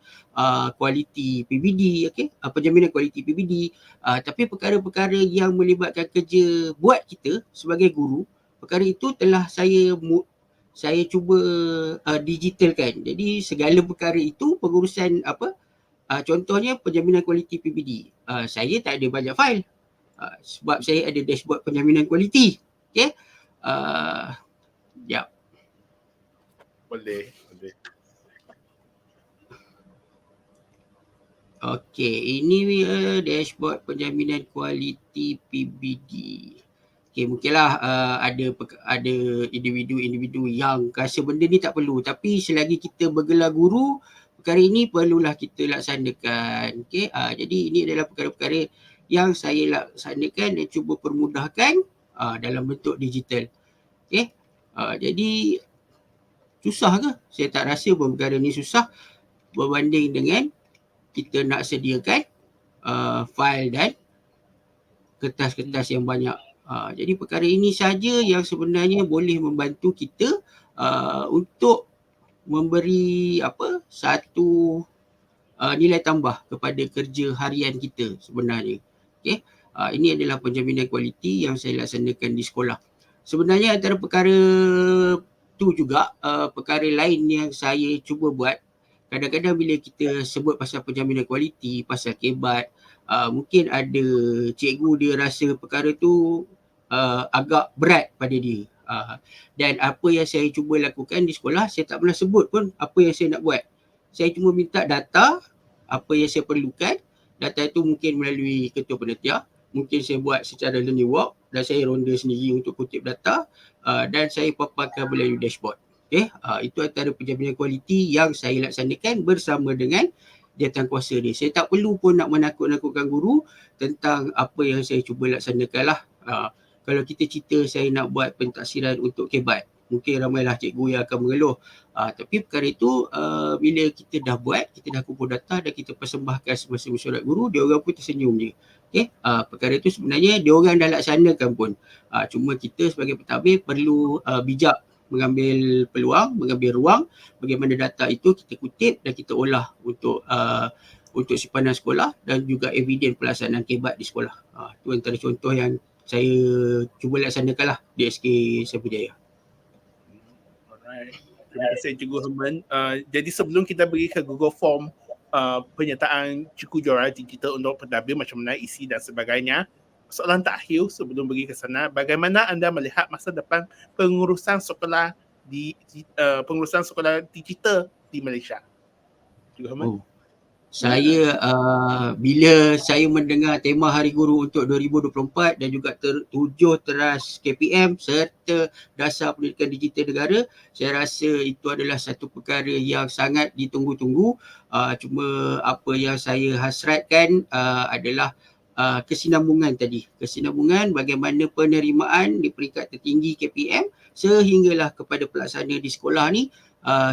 kualiti PBD, okay? Penjaminan kualiti PBD, tapi perkara-perkara yang melibatkan kerja buat kita sebagai guru, perkara itu telah saya cuba digitalkan. Jadi segala perkara itu pengurusan contohnya penjaminan kualiti PBD, saya tak ada banyak fail sebab saya ada dashboard penjaminan kualiti. Okay, ya. Boleh. Okey, ini dashboard penjaminan kualiti PBD. Okey, mungkinlah ada individu yang rasa benda ni tak perlu, tapi selagi kita bergelar guru, perkara ini perlulah kita laksanakan. Okey, jadi ini adalah perkara-perkara yang saya laksanakan dan cuba permudahkan dalam bentuk digital. Okay. Jadi susah ke? Saya tak rasa pun perkara ni susah berbanding dengan kita nak sediakan fail dan kertas-kertas yang banyak. Jadi perkara ini saja yang sebenarnya boleh membantu kita untuk memberi satu nilai tambah kepada kerja harian kita sebenarnya. Okay. Ini adalah penjaminan kualiti yang saya laksanakan di sekolah. Sebenarnya antara perkara tu juga perkara lain yang saya cuba buat. Kadang-kadang bila kita sebut pasal penjaminan kualiti, pasal kebat, mungkin ada cikgu dia rasa perkara tu agak berat pada dia. Dan apa yang saya cuba lakukan di sekolah, saya tak pernah sebut pun apa yang saya nak buat. Saya cuma minta data, apa yang saya perlukan. Data itu mungkin melalui ketua panitia, mungkin saya buat secara learning walk dan saya ronda sendiri untuk kutip data dan saya paparkan melalui dashboard. Okay, itu antara penjaminan kualiti yang saya laksanakan bersama dengan jawatankuasa dia. Saya tak perlu pun nak menakut-nakutkan guru tentang apa yang saya cuba laksanakan lah. Kalau kita cerita saya nak buat pentaksiran untuk kebat, mungkin ramailah cikgu yang akan mengeluh. Tapi perkara itu bila kita dah buat, kita dah kumpul data dan kita persembahkan semasa mesyuarat guru, dia orang pun tersenyum je. Okay? Perkara itu sebenarnya dia orang dah laksanakan pun. Cuma kita sebagai pentadbir perlu bijak mengambil peluang, mengambil ruang bagaimana data itu kita kutip dan kita olah untuk simpanan sekolah dan juga eviden pelaksanaan kebat di sekolah. Itu antara contoh yang saya cuba laksanakan lah di SK Saiful Jaya. Alright. Terima kasih Cikgu Herman. Jadi sebelum kita pergi ke Google Form penyertaan Cikgu Juara Digital untuk pentadbir macam mana isi dan sebagainya, soalan terakhir sebelum pergi ke sana, bagaimana anda melihat masa depan pengurusan sekolah digital di Malaysia? Cikgu Herman? Saya bila saya mendengar tema Hari Guru untuk 2024 dan juga 7 teras KPM serta Dasar Pendidikan Digital Negara, saya rasa itu adalah satu perkara yang sangat ditunggu-tunggu. Cuma apa yang saya hasratkan adalah kesinambungan tadi. Kesinambungan bagaimana penerimaan di peringkat tertinggi KPM sehinggalah kepada pelaksana di sekolah ni,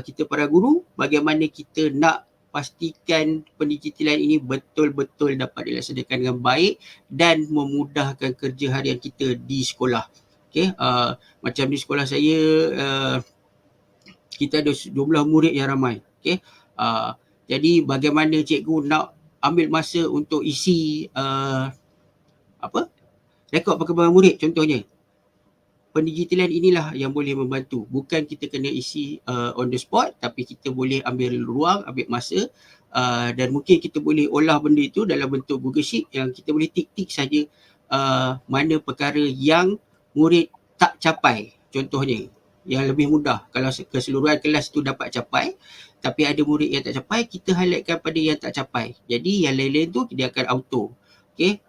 kita para guru bagaimana kita nak pastikan pendigitalan ini betul-betul dapat dilaksanakan dengan baik dan memudahkan kerja harian kita di sekolah. Okay, macam di sekolah saya, kita ada jumlah murid yang ramai. Okay, jadi bagaimana cikgu nak ambil masa untuk isi rekod perkembangan murid contohnya. Pendigitalan inilah yang boleh membantu. Bukan kita kena isi on the spot, tapi kita boleh ambil ruang, ambil masa dan mungkin kita boleh olah benda itu dalam bentuk Google Sheet yang kita boleh tik-tik saja mana perkara yang murid tak capai. Contohnya, yang lebih mudah kalau keseluruhan kelas tu dapat capai, tapi ada murid yang tak capai, kita highlightkan pada yang tak capai. Jadi yang lain-lain tu dia akan auto. Okay,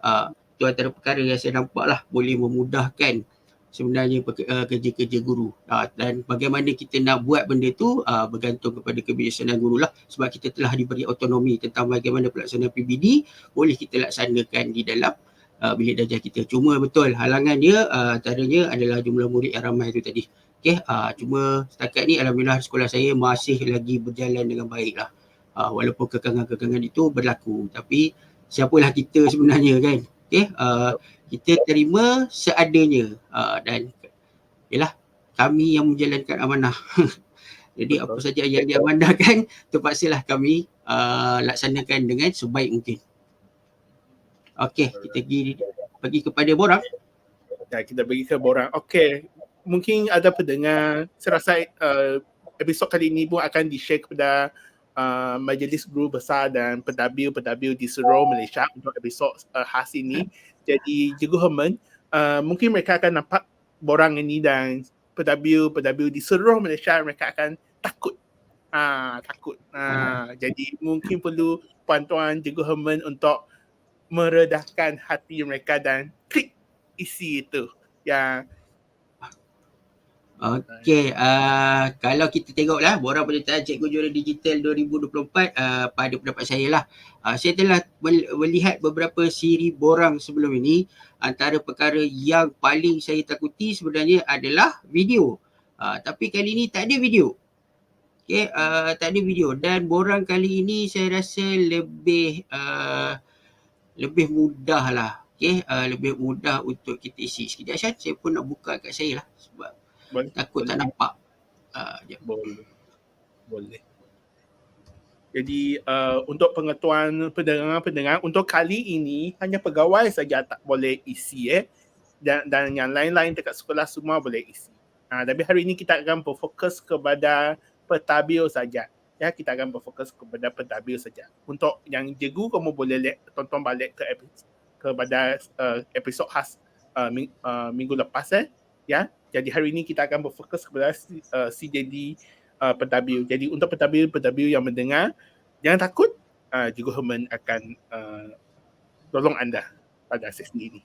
itu antara perkara yang saya nampak lah boleh memudahkan sebenarnya kerja-kerja guru. Dan bagaimana kita nak buat benda tu bergantung kepada kebijaksanaan guru lah, sebab kita telah diberi autonomi tentang bagaimana pelaksanaan PBD boleh kita laksanakan di dalam bilik darjah kita. Cuma betul halangan dia antaranya adalah jumlah murid yang ramai tu tadi. Okay, cuma setakat ni alhamdulillah sekolah saya masih lagi berjalan dengan baik lah. Walaupun kekangan-kekangan itu berlaku, tapi siapalah kita sebenarnya kan. Okay, kita terima seadanya dan yalah, kami yang menjalankan amanah. Jadi apa saja yang diamanahkan terpaksalah kami laksanakan dengan sebaik mungkin. Okey, kita pergi kepada borang. Ya, kita pergi ke borang. Okey, mungkin ada pendengar, saya rasa episod kali ini pun akan di-share kepada Majlis Guru Besar dan pentadbir-pentadbir di seluruh Malaysia untuk episod khas ini. Jadi Cikgu Herman, mungkin mereka akan nampak borang ini dan pentadbir-pentadbir di seluruh Malaysia mereka akan takut. Jadi mungkin perlu bantuan Cikgu Herman untuk meredahkan hati mereka dan klik isi itu. Ya. Okey, kalau kita tengoklah borang penyertaan Cikgu Juara Digital 2024 pada pendapat saya lah. Saya telah melihat beberapa siri borang sebelum ini. Antara perkara yang paling saya takuti sebenarnya adalah video. Tapi kali ini tak ada video. Okey, tak ada video dan borang kali ini saya rasa lebih mudah lah. Okey, lebih mudah untuk kita isi. Sekejap Syah, saya pun nak buka kat saya lah sebab takut tak nampak. Boleh. Jadi untuk pengetahuan pendengar, untuk kali ini hanya pegawai saja tak boleh isi dan yang lain-lain dekat sekolah semua boleh isi. Tapi hari ini kita akan berfokus kepada pentadbir saja. Ya, kita akan berfokus kepada pentadbir saja. Untuk yang cikgu, kamu boleh tonton balik kepada episod khas minggu lepas ya. Jadi hari ini kita akan berfokus kepada CJD pentadbir. Jadi untuk pentadbir yang mendengar, jangan takut, Cikgu Herman akan tolong anda pada sesi ini.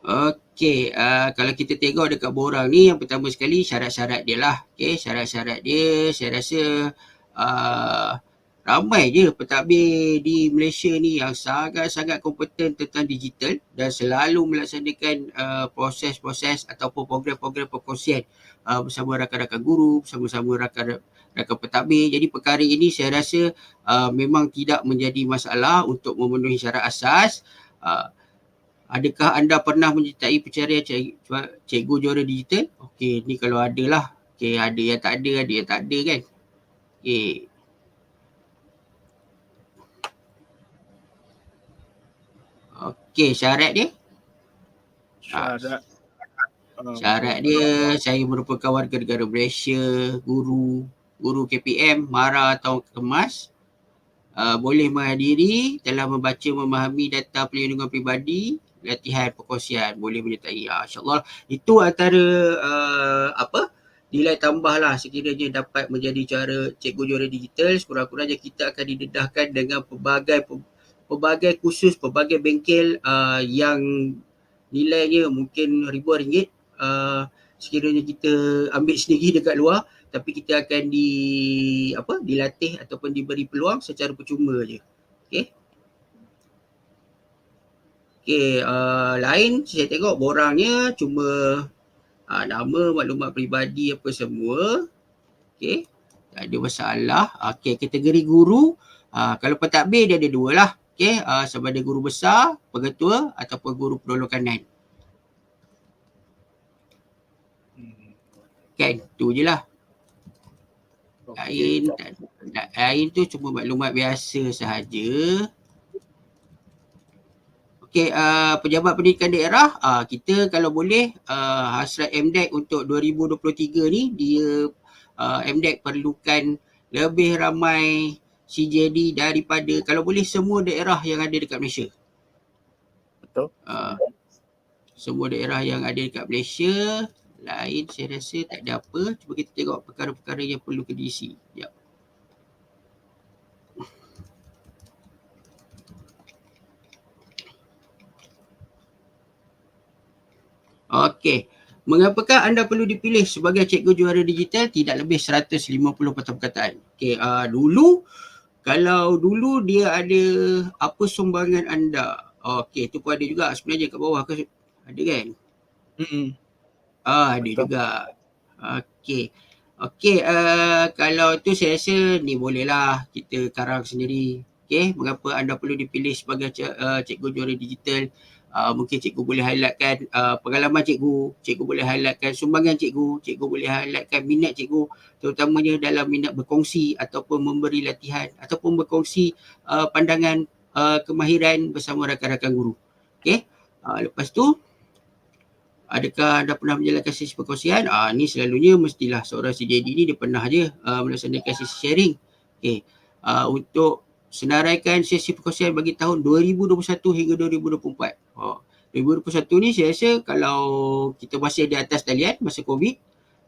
Okey, kalau kita tengok dekat borang ni, yang pertama sekali syarat-syarat dia lah. Okey, syarat-syarat dia saya rasa ramai je pentadbir di Malaysia ni yang sangat-sangat kompeten tentang digital dan selalu melaksanakan proses-proses ataupun program-program perkongsian bersama rakan-rakan guru, bersama-sama rakan pentadbir. Jadi perkara ini saya rasa memang tidak menjadi masalah untuk memenuhi syarat asas. Adakah anda pernah menyertai pencarian cikgu juara digital? Okey, ni kalau ada lah. Okey, ada yang tak ada kan. Okey. Okey, syarat dia? Syarat dia, saya merupakan warga negara Malaysia, guru KPM, MARA atau kemas. Boleh menghadiri telah membaca memahami data perlindungan peribadi, latihan perkongsian, boleh menyertai. InsyaAllah itu antara nilai tambah lah sekiranya dapat menjadi cara cikgu juara digital. Sekurang-kurangnya kita akan didedahkan dengan pelbagai kursus, pelbagai bengkel yang nilainya mungkin ribuan ringgit. Sekiranya kita ambil sendiri dekat luar, tapi kita akan dilatih ataupun diberi peluang secara percuma je. Okey. Okey, lain saya tengok borangnya cuma nama, maklumat peribadi apa semua. Okey, tak ada masalah. Okey, kategori guru, kalau pentadbir dia ada dua lah. Okey, sama ada guru besar, pengetua ataupun guru penolong kanan. Kan, tu je lah. Lain tu cuma maklumat biasa sahaja. Okey, pejabat pendidikan daerah, kita kalau boleh hasrat MDEC untuk 2023 ni, dia MDEC perlukan lebih ramai CJD daripada kalau boleh semua daerah yang ada dekat Malaysia. Betul. Semua daerah yang ada dekat Malaysia. Lain saya rasa tak ada apa. Cuba kita tengok perkara-perkara yang perlu kena diisi. Sekejap. Okey. Mengapakah anda perlu dipilih sebagai cikgu juara digital? Tidak lebih 150 patah perkataan. Okey, dulu dia ada apa sumbangan anda. Okey, tu pun ada juga sebenarnya kat bawah ke ada kan? Ada juga. Okey. Kalau tu saya rasa ni bolehlah kita karang sendiri. Okey, mengapa anda perlu dipilih sebagai cikgu juara digital? Mungkin cikgu boleh highlightkan pengalaman cikgu boleh highlightkan sumbangan cikgu boleh highlightkan minat cikgu, terutamanya dalam minat berkongsi ataupun memberi latihan ataupun berkongsi pandangan kemahiran bersama rakan-rakan guru. Okey. Lepas tu, adakah anda pernah menjalankan sesi perkongsian? Ni selalunya mestilah seorang CJD ni dia pernah je melaksanakan sesi sharing. Okey. Untuk senaraikan sesi perkongsian bagi tahun 2021 hingga 2024. 2021 ni saya rasa kalau kita masih di atas talian masa COVID,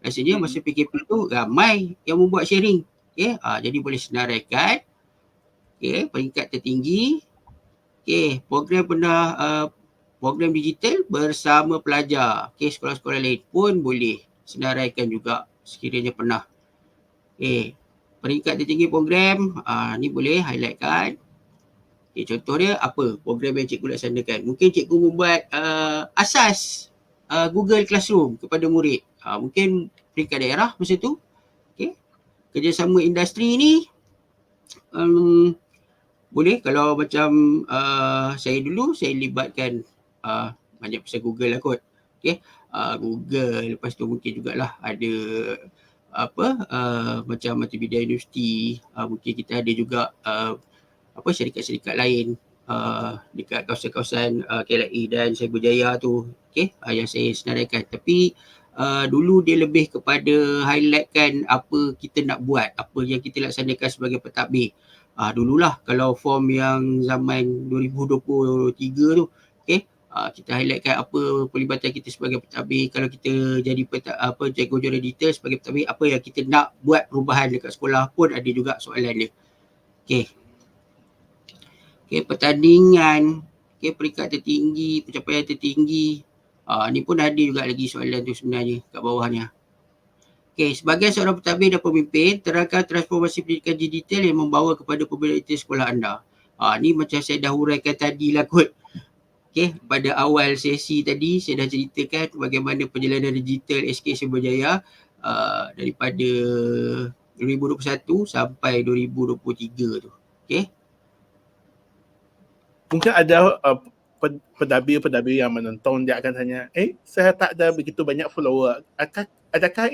rasanya masa PKP tu ramai yang membuat sharing. Okey, jadi boleh senaraikan. Okey, peringkat tertinggi. Okey, program digital bersama pelajar. Okey, sekolah-sekolah lain pun boleh senaraikan juga sekiranya pernah. Okey, peringkat tertinggi program, ni boleh highlightkan. Okay, contoh dia apa program yang cikgu laksanakan. Mungkin cikgu membuat asas Google Classroom kepada murid. Mungkin peringkat daerah masa tu. Okay. Kerjasama industri ni boleh kalau macam saya dulu saya libatkan banyak pasal Google lah kot. Okay. Google, lepas tu mungkin jugalah ada macam Multimedia University, mungkin kita ada juga syarikat-syarikat lain dekat kawasan-kawasan KLIA dan Cyber Jaya tu, okay, yang saya senaraikan. Tapi dulu dia lebih kepada highlightkan apa kita nak buat, apa yang kita laksanakan sebagai pentadbir. Dululah kalau form yang zaman 2023 tu, okay, kita highlightkan apa pelibatan kita sebagai pentadbir. Kalau kita jadi cikgu juara digital sebagai pentadbir, apa yang kita nak buat perubahan dekat sekolah pun ada juga soalan dia. Okay. Okay, pertandingan Okay, peringkat tertinggi, pencapaian tertinggi. Ni pun ada juga lagi soalan tu sebenarnya kat bawahnya. Okay, sebagai seorang pentadbir dan pemimpin, terangkan transformasi pendidikan digital yang membawa kepada pembelajaran sekolah anda. Ni macam saya dah huraikan tadi lah kot. Okay, pada awal sesi tadi saya dah ceritakan bagaimana perjalanan digital SK Cyberjaya daripada 2021 sampai 2023 tu. Okay. Mungkin ada pentadbir yang menonton, dia akan tanya, saya tak ada begitu banyak follower. Adakah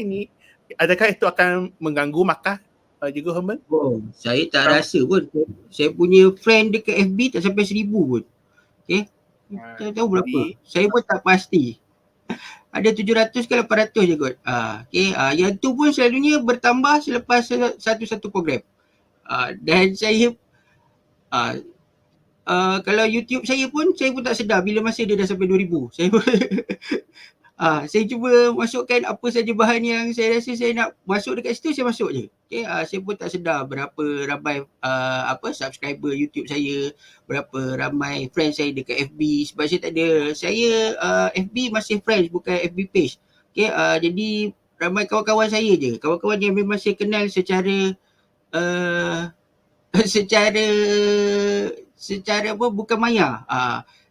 itu akan mengganggu markah Cikgu Herman? Oh, saya tak rasa pun. Saya punya friend dekat FB tak sampai 1,000 pun. Okay. Tak tahu berapa. Saya pun tak pasti. Ada 700 ke 800 je kot. Okay. Yang tu pun selalunya bertambah selepas satu-satu program. Dan saya kalau YouTube saya pun tak sedar bila masa dia dah sampai 2,000. Saya cuba masukkan apa saja bahan yang saya rasa saya nak masuk dekat situ, saya masuk je. Okay, saya pun tak sedar berapa ramai subscriber YouTube saya, berapa ramai friends saya dekat FB, sebab saya tak ada. Saya FB masih friends, bukan FB page. Okay, jadi ramai kawan-kawan saya je. Kawan-kawan yang memang saya kenal secara secara apa, bukan maya.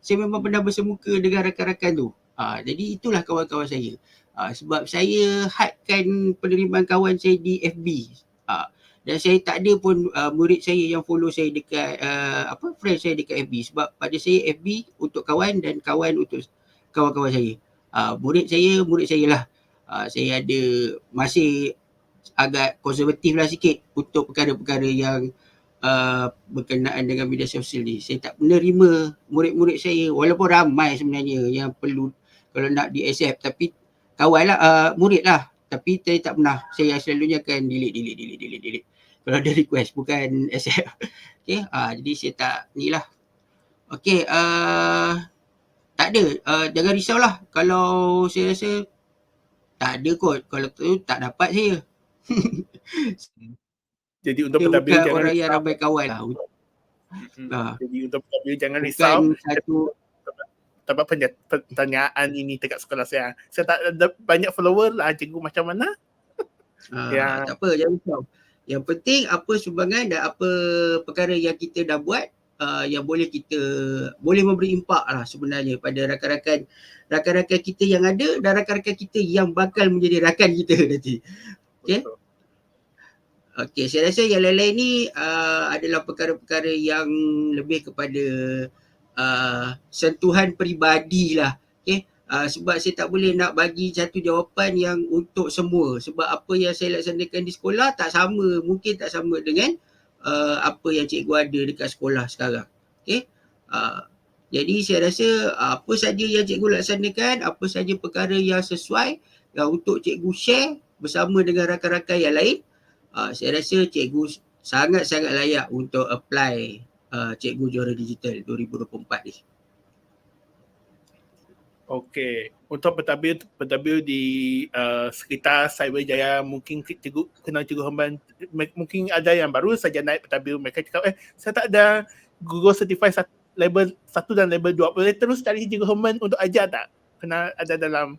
Saya memang pernah bersemuka dengan rakan-rakan tu. Jadi itulah kawan-kawan saya. Sebab saya hadkan penerimaan kawan saya di FB. Dan saya tak ada pun murid saya yang follow saya dekat friend saya dekat FB. Sebab pada saya FB untuk kawan dan kawan untuk kawan-kawan saya. Murid saya lah. Saya ada masih agak konservatif lah sikit untuk perkara-perkara yang berkenaan dengan media sosial ni. Saya tak menerima murid-murid saya, walaupun ramai sebenarnya yang perlu kalau nak di-accept, tapi kawan lah, murid lah. Tapi saya tak pernah, saya selalunya akan delete. Kalau ada request, bukan accept. Okay, jadi saya tak ni lah. Okay, tak ada, jangan risaulah kalau saya rasa tak ada kot. Kalau tu tak dapat saya. Jadi untuk Dia pentadbir bukan jangan orang risau. yang ramai kawan lah. Jadi untuk pentadbir jangan Bukan risau. satu Dapat pertanyaan ini dekat sekolah saya. Saya tak ada banyak follower lah, cikgu macam mana? Tak apa, jangan risau. Yang penting apa sumbangan dan apa perkara yang kita dah buat yang boleh memberi impak lah sebenarnya pada rakan-rakan kita yang ada dan rakan-rakan kita yang bakal menjadi rakan kita nanti. Okay? Okay, saya rasa yang lain-lain ni adalah perkara-perkara yang lebih kepada sentuhan peribadi lah. Okay? Sebab saya tak boleh nak bagi satu jawapan yang untuk semua. Sebab apa yang saya laksanakan di sekolah mungkin tak sama dengan apa yang cikgu ada dekat sekolah sekarang. Okay? Jadi saya rasa apa saja yang cikgu laksanakan, apa saja perkara yang sesuai untuk cikgu share bersama dengan rakan-rakan yang lain, saya rasa cikgu sangat-sangat layak untuk apply Cikgu Juara Digital 2024 ni. Okey, untuk pentadbir di sekitar Cyberjaya, mungkin cikgu kenal Cikgu Herman, mungkin ada yang baru saja naik pentadbir, mereka cakap saya tak ada Google Certified level 1 dan level 2, boleh terus cari Cikgu Herman untuk ajar tak? Kena ada dalam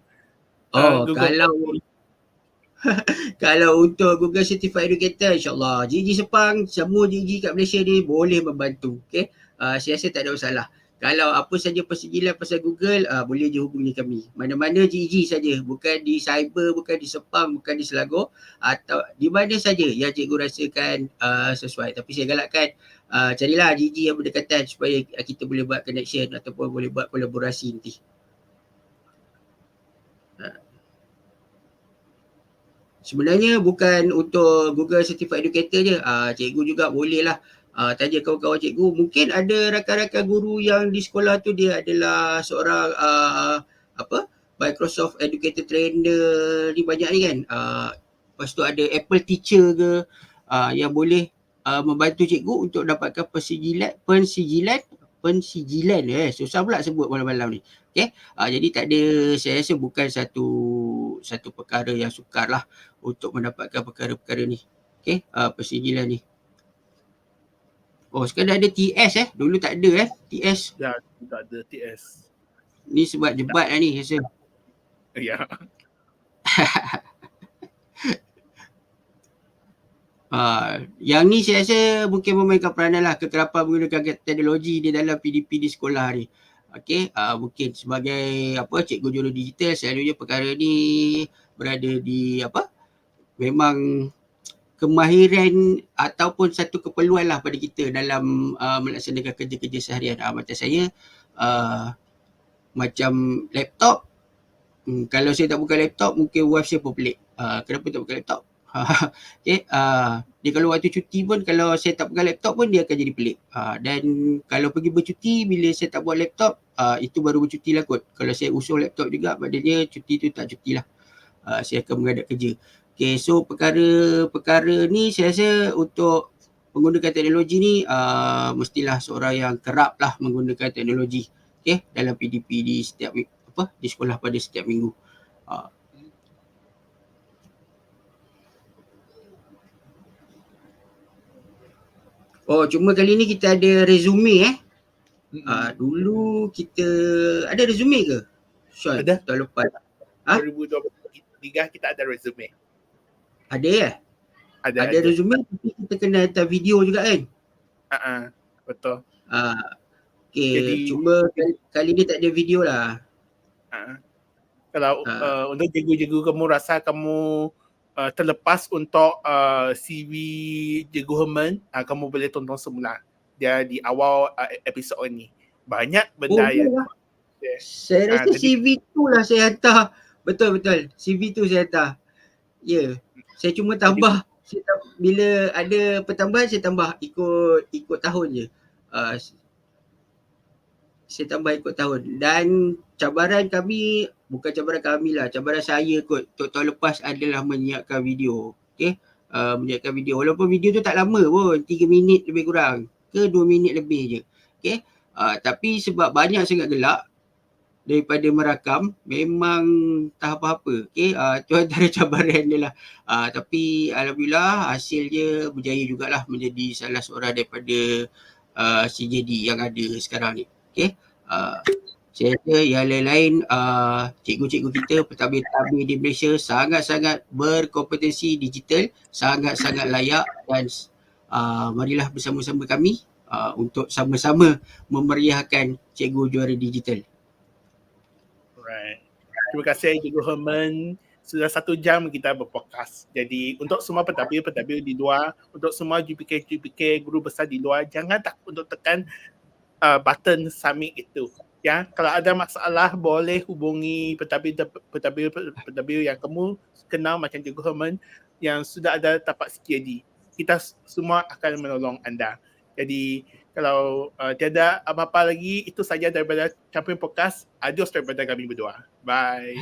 Google. Kalau untuk Google Certified Educator, insyaAllah GG Sepang, semua GG kat Malaysia ni boleh membantu. Okay? Saya rasa tak ada masalah. Kalau apa saja persijilan pasal Google, boleh je hubungi kami. Mana-mana GG saja, bukan di Cyber, bukan di Sepang, bukan di Selangor, atau di mana saja yang cikgu rasakan sesuai. Tapi saya galakkan carilah GG yang berdekatan supaya kita boleh buat connection ataupun boleh buat kolaborasi nanti. Sebenarnya bukan untuk Google Certified Educator je, cikgu juga boleh lah tanya kawan-kawan cikgu. Mungkin ada rakan-rakan guru yang di sekolah tu dia adalah seorang Microsoft Educator Trainer ni banyak ni kan. Lepas tu ada Apple Teacher ke yang boleh membantu cikgu untuk dapatkan pensijilan susah pula sebut malam-malam ni. Okay? Jadi tak ada, saya rasa bukan satu perkara yang sukar lah untuk mendapatkan perkara-perkara ni. Okay? Pensijilan ni. Oh, sekarang ada TS Dulu tak ada TS. Ya, tidak ada TS. Ni sebab jebat lah ni rasa. Ya. Yang ni saya rasa mungkin memainkan peranan lah kekerapan menggunakan teknologi di dalam PDP di sekolah ni. Okey, mungkin sebagai cikgu jurus digital, selalunya perkara ni berada di memang kemahiran ataupun satu keperluan lah pada kita dalam melaksanakan kerja-kerja seharian. Macam saya macam laptop, kalau saya tak buka laptop mungkin wife saya pun pelik. Kenapa tak buka laptop? Okay, dia kalau waktu cuti pun kalau saya tak pegang laptop pun dia akan jadi pelik. Dan kalau pergi bercuti bila saya tak buat laptop, itu baru bercuti lah kot. Kalau saya usul laptop juga, maknanya cuti tu tak cuti lah. Saya akan menghadap kerja. Okay, so perkara ni saya rasa untuk menggunakan teknologi ni mestilah seorang yang kerap lah menggunakan teknologi dalam PDP di setiap di sekolah pada setiap minggu. Cuma kali ni kita ada resume dulu kita ada resume ke? Sean, Ada. tahun lepas. 2023 kita ada resume. Ada Ada resume tapi kita kena hantar video juga kan? Betul. Okay, Jadi, cuma kali ni tak ada video lah. Kalau untuk cikgu-cikgu kamu rasa kamu terlepas untuk CV Cikgu Herman, kamu boleh tonton semula. Dia di awal episod ni. Banyak benda yang saya rasa CV tu lah saya hantar. Betul. CV tu saya hantar. Ya. Saya cuma tambah. Bila ada pertambahan saya tambah ikut tahun je. Saya tambah ikut tahun. Dan cabaran kami, bukan cabaran kami lah, cabaran saya kot untuk tahun lepas adalah menyiapkan video. Okay, menyiapkan video. Walaupun video tu tak lama pun, 3 minit lebih kurang ke 2 minit lebih je. Okay, tapi sebab banyak sangat gelak daripada merakam, memang tak apa-apa. Okay, tu antara cabaran dia lah. Tapi Alhamdulillah hasilnya berjaya jugalah menjadi salah seorang daripada CJD yang ada sekarang ni. Okay, saya rasa yang lain-lain cikgu-cikgu kita, pentadbir-pentadbir di Malaysia sangat-sangat berkompetensi digital, sangat-sangat layak dan marilah bersama-sama kami untuk sama-sama memeriahkan Cikgu Juara Digital. Alright. Terima kasih Cikgu Herman. Sudah 1 jam kita berpodcast. Jadi untuk semua pentadbir-pentadbir di luar, untuk semua GPK guru besar di luar, jangan takut untuk tekan button submit itu. Ya, kalau ada masalah boleh hubungi pentadbir yang kamu kenal macam Cikgu Herman yang sudah ada tapak CJD. Kita semua akan menolong anda. Jadi kalau tiada apa-apa lagi, itu saja daripada Champion Podcast. Adios daripada kami berdua. Bye.